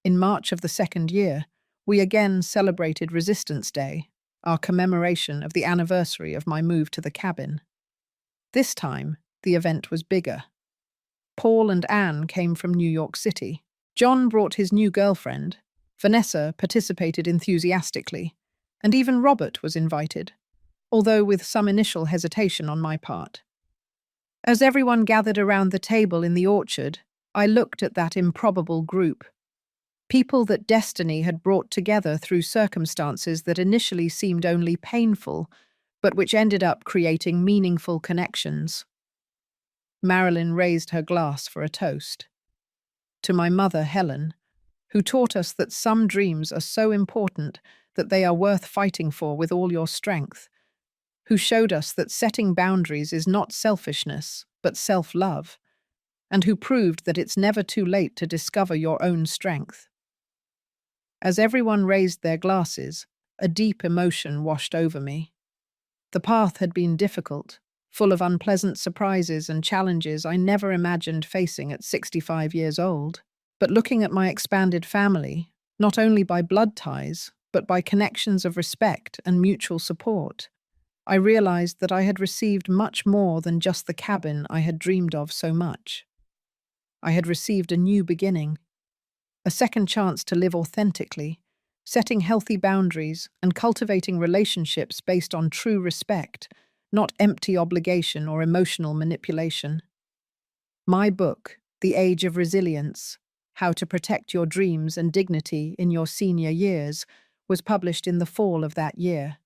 In March of the second year, we again celebrated Resistance Day, our commemoration of the anniversary of my move to the cabin. This time, the event was bigger. Paul and Anne came from New York City. John brought his new girlfriend. Vanessa participated enthusiastically, and even Robert was invited, although with some initial hesitation on my part. As everyone gathered around the table in the orchard, I looked at that improbable group. People that destiny had brought together through circumstances that initially seemed only painful, but which ended up creating meaningful connections. Marilyn raised her glass for a toast. To my mother, Helen, who taught us that some dreams are so important that they are worth fighting for with all your strength, who showed us that setting boundaries is not selfishness, but self-love, and who proved that it's never too late to discover your own strength. As everyone raised their glasses, a deep emotion washed over me. The path had been difficult, full of unpleasant surprises and challenges I never imagined facing at 65 years old. But looking at my expanded family, not only by blood ties, but by connections of respect and mutual support, I realized that I had received much more than just the cabin I had dreamed of so much. I had received a new beginning, a second chance to live authentically, setting healthy boundaries and cultivating relationships based on true respect, not empty obligation or emotional manipulation. My book, The Age of Resilience: How to Protect Your Dreams and Dignity in Your Senior Years, was published in the fall of that year.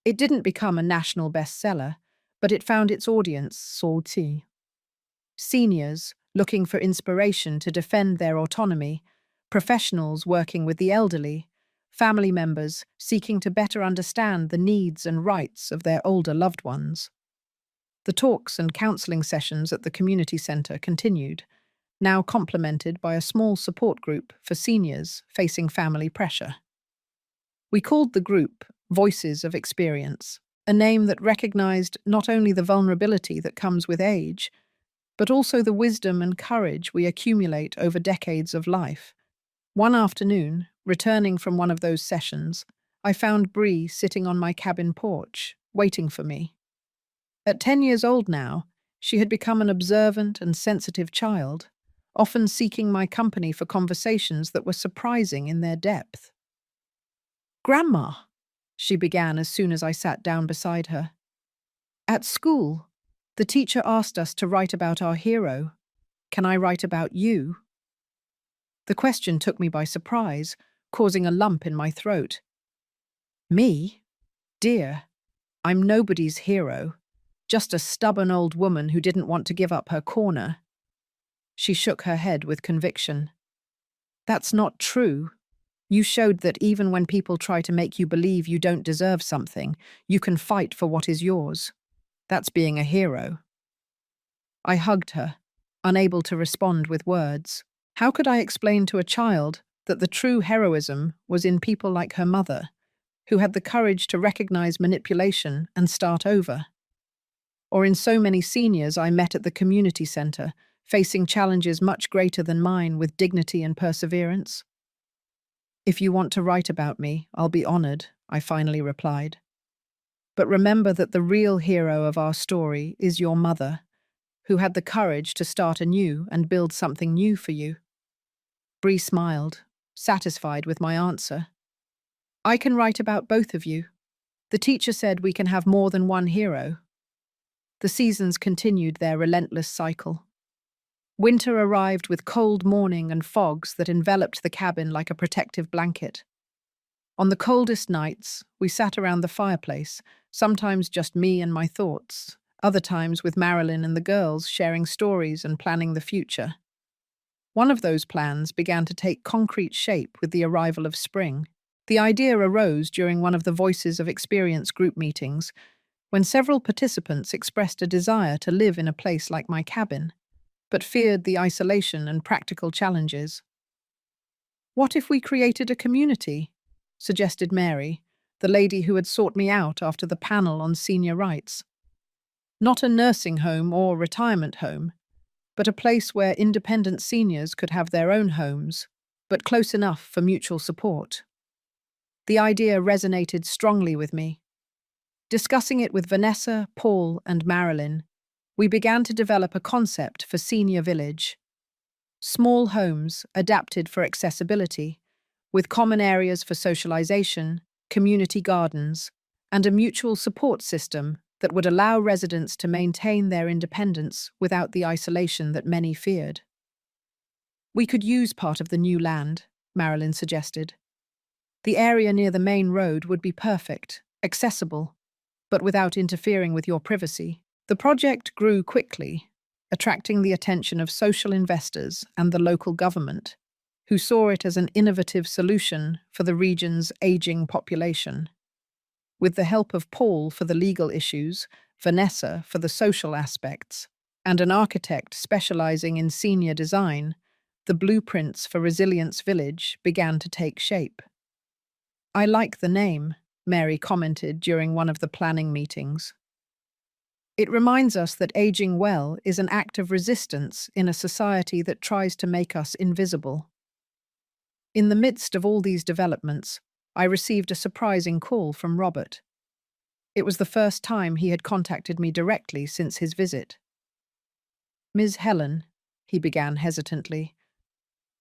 It didn't become a national bestseller, but it found its audience, salty. Seniors looking for inspiration to defend their autonomy, professionals working with the elderly, family members seeking to better understand the needs and rights of their older loved ones. The talks and counseling sessions at the community centre continued, now complemented by a small support group for seniors facing family pressure. We called the group Voices of Experience, a name that recognized not only the vulnerability that comes with age, but also the wisdom and courage we accumulate over decades of life. One afternoon, returning from one of those sessions, I found Bree sitting on my cabin porch, waiting for me. At 10 years old now, she had become an observant and sensitive child, often seeking my company for conversations that were surprising in their depth. "Grandma," she began as soon as I sat down beside her. "At school, the teacher asked us to write about our hero. Can I write about you?" The question took me by surprise, causing a lump in my throat. Me? Dear, I'm nobody's hero, Just a stubborn old woman who didn't want to give up her corner. She shook her head with conviction. That's not true. You showed that even when people try to make you believe you don't deserve something, you can fight for what is yours. That's being a hero. I hugged her, unable to respond with words. How could I explain to a child that the true heroism was in people like her mother, who had the courage to recognize manipulation and start over? Or in so many seniors I met at the community center, facing challenges much greater than mine with dignity and perseverance? If you want to write about me, I'll be honored, I finally replied. But remember that the real hero of our story is your mother, who had the courage to start anew and build something new for you. Bree smiled, satisfied with my answer. I can write about both of you. The teacher said we can have more than one hero. The seasons continued their relentless cycle. Winter arrived with cold morning and fogs that enveloped the cabin like a protective blanket. On the coldest nights, we sat around the fireplace, sometimes just me and my thoughts, other times with Marilyn and the girls sharing stories and planning the future. One of those plans began to take concrete shape with the arrival of spring. The idea arose during one of the Voices of Experience group meetings, when several participants expressed a desire to live in a place like my cabin, but feared the isolation and practical challenges. What if we created a community? Suggested Mary, the lady who had sought me out after the panel on senior rights. Not a nursing home or retirement home, but a place where independent seniors could have their own homes, but close enough for mutual support. The idea resonated strongly with me. Discussing it with Vanessa, Paul, and Marilyn, we began to develop a concept for Senior Village. Small homes adapted for accessibility, with common areas for socialization, community gardens, and a mutual support system that would allow residents to maintain their independence without the isolation that many feared. We could use part of the new land, Marilyn suggested. The area near the main road would be perfect, accessible, but without interfering with your privacy. The project grew quickly, attracting the attention of social investors and the local government, who saw it as an innovative solution for the region's aging population. With the help of Paul for the legal issues, Vanessa for the social aspects, and an architect specializing in senior design, the blueprints for Resilience Village began to take shape. I like the name, Mary commented during one of the planning meetings. It reminds us that aging well is an act of resistance in a society that tries to make us invisible. In the midst of all these developments, I received a surprising call from Robert. It was the first time he had contacted me directly since his visit. "Ms. Helen," he began hesitantly,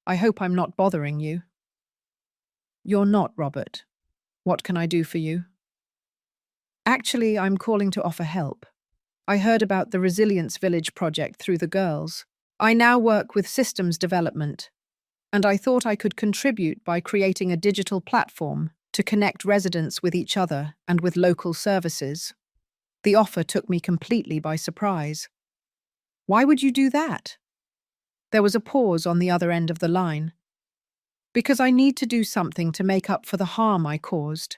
"I hope I'm not bothering you." "You're not, Robert. What can I do for you?" "Actually, I'm calling to offer help. I heard about the Resilience Village project through the girls. I now work with systems development, and I thought I could contribute by creating a digital platform to connect residents with each other and with local services." The offer took me completely by surprise. "Why would you do that?" There was a pause on the other end of the line. "Because I need to do something to make up for the harm I caused.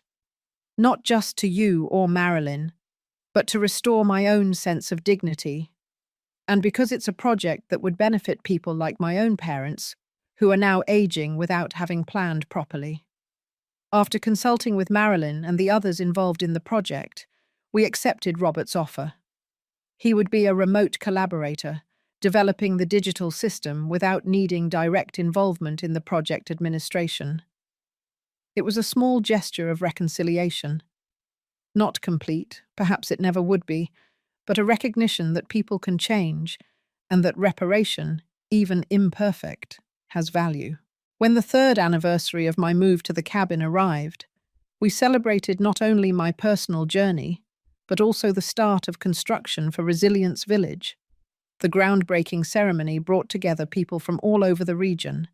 Not just to you or Marilyn, but to restore my own sense of dignity. And because it's a project that would benefit people like my own parents, who are now aging without having planned properly." After consulting with Marilyn and the others involved in the project, we accepted Robert's offer. He would be a remote collaborator, developing the digital system without needing direct involvement in the project administration. It was a small gesture of reconciliation. Not complete, perhaps it never would be, but a recognition that people can change and that reparation, even imperfect, has value. When the third anniversary of my move to the cabin arrived, we celebrated not only my personal journey, but also the start of construction for Resilience Village. The groundbreaking ceremony brought together people from all over the region: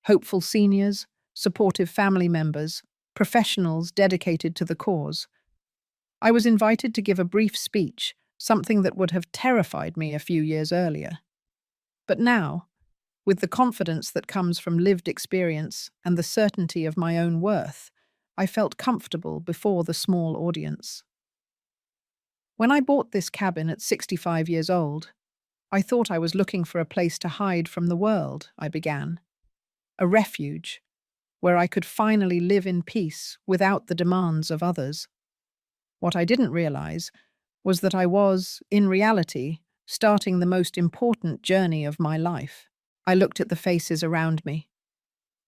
hopeful seniors, supportive family members, professionals dedicated to the cause. I was invited to give a brief speech something that would have terrified me a few years earlier. But now, with the confidence that comes from lived experience and the certainty of my own worth, I felt comfortable before the small audience. When I bought this cabin at 65 years old, I thought I was looking for a place to hide from the world, I began. A refuge, where I could finally live in peace without the demands of others. What I didn't realize was that I was, in reality, starting the most important journey of my life. I looked at the faces around me.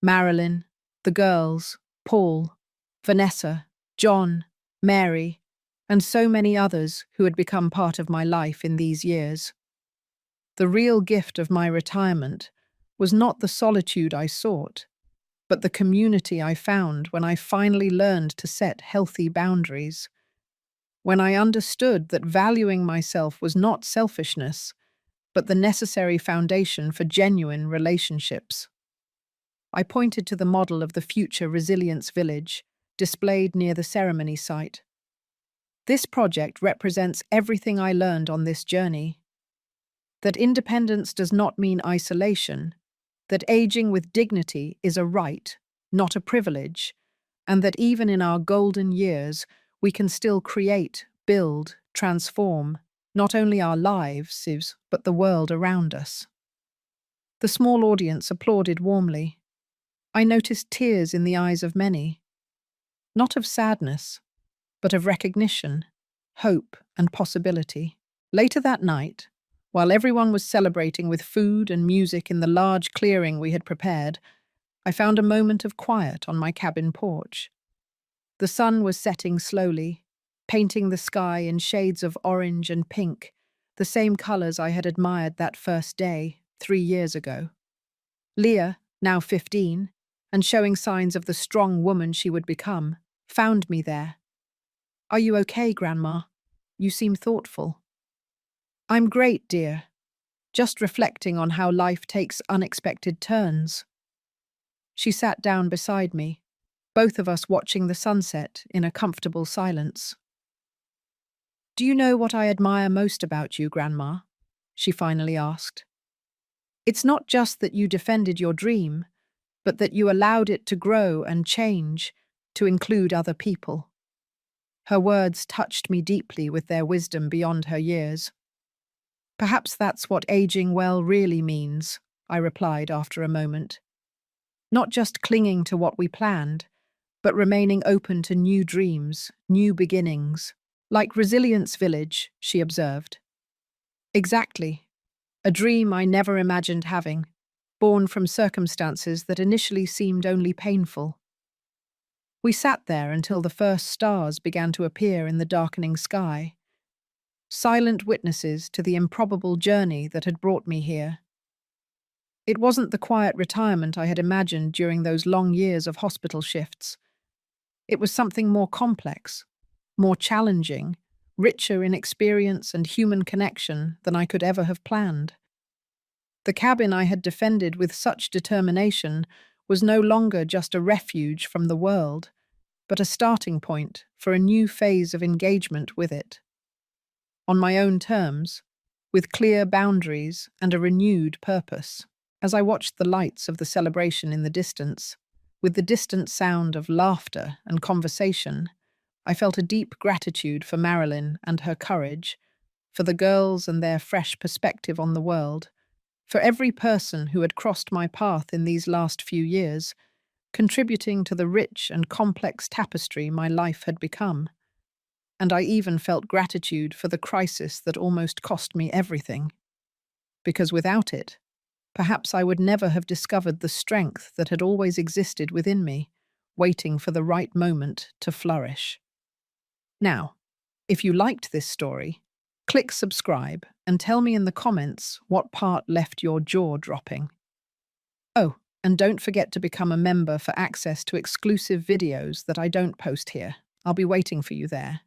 Marilyn, the girls, Paul, Vanessa, John, Mary, and so many others who had become part of my life in these years. The real gift of my retirement was not the solitude I sought, but the community I found when I finally learned to set healthy boundaries. When I understood that valuing myself was not selfishness, but the necessary foundation for genuine relationships. I pointed to the model of the future resilience village, displayed near the ceremony site. This project represents everything I learned on this journey. That independence does not mean isolation, that aging with dignity is a right, not a privilege, and that even in our golden years, we can still create, build, transform, not only our lives, but the world around us. The small audience applauded warmly. I noticed tears in the eyes of many, not of sadness, but of recognition, hope, and possibility. Later that night, while everyone was celebrating with food and music in the large clearing we had prepared, I found a moment of quiet on my cabin porch. The sun was setting slowly, painting the sky in shades of orange and pink, the same colors I had admired that first day, 3 years ago. Leah, now 15, and showing signs of the strong woman she would become, found me there. "Are you okay, Grandma? You seem thoughtful." "I'm great, dear. Just reflecting on how life takes unexpected turns." She sat down beside me, both of us watching the sunset in a comfortable silence. "Do you know what I admire most about you, Grandma?" she finally asked. "It's not just that you defended your dream, but that you allowed it to grow and change, to include other people." Her words touched me deeply with their wisdom beyond her years. "Perhaps that's what aging well really means," I replied after a moment. "Not just clinging to what we planned, but remaining open to new dreams, new beginnings. Like Resilience Village," she observed. "Exactly. A dream I never imagined having, born from circumstances that initially seemed only painful." We sat there until the first stars began to appear in the darkening sky, silent witnesses to the improbable journey that had brought me here. It wasn't the quiet retirement I had imagined during those long years of hospital shifts. It was something more complex, more challenging, richer in experience and human connection than I could ever have planned. The cabin I had defended with such determination was no longer just a refuge from the world, but a starting point for a new phase of engagement with it. On my own terms, with clear boundaries and a renewed purpose. As I watched the lights of the celebration in the distance, with the distant sound of laughter and conversation, I felt a deep gratitude for Marilyn and her courage, for the girls and their fresh perspective on the world, for every person who had crossed my path in these last few years, contributing to the rich and complex tapestry my life had become. And I even felt gratitude for the crisis that almost cost me everything. Because without it, perhaps I would never have discovered the strength that had always existed within me, waiting for the right moment to flourish. Now, if you liked this story, click subscribe and tell me in the comments what part left your jaw dropping. Oh, and don't forget to become a member for access to exclusive videos that I don't post here. I'll be waiting for you there.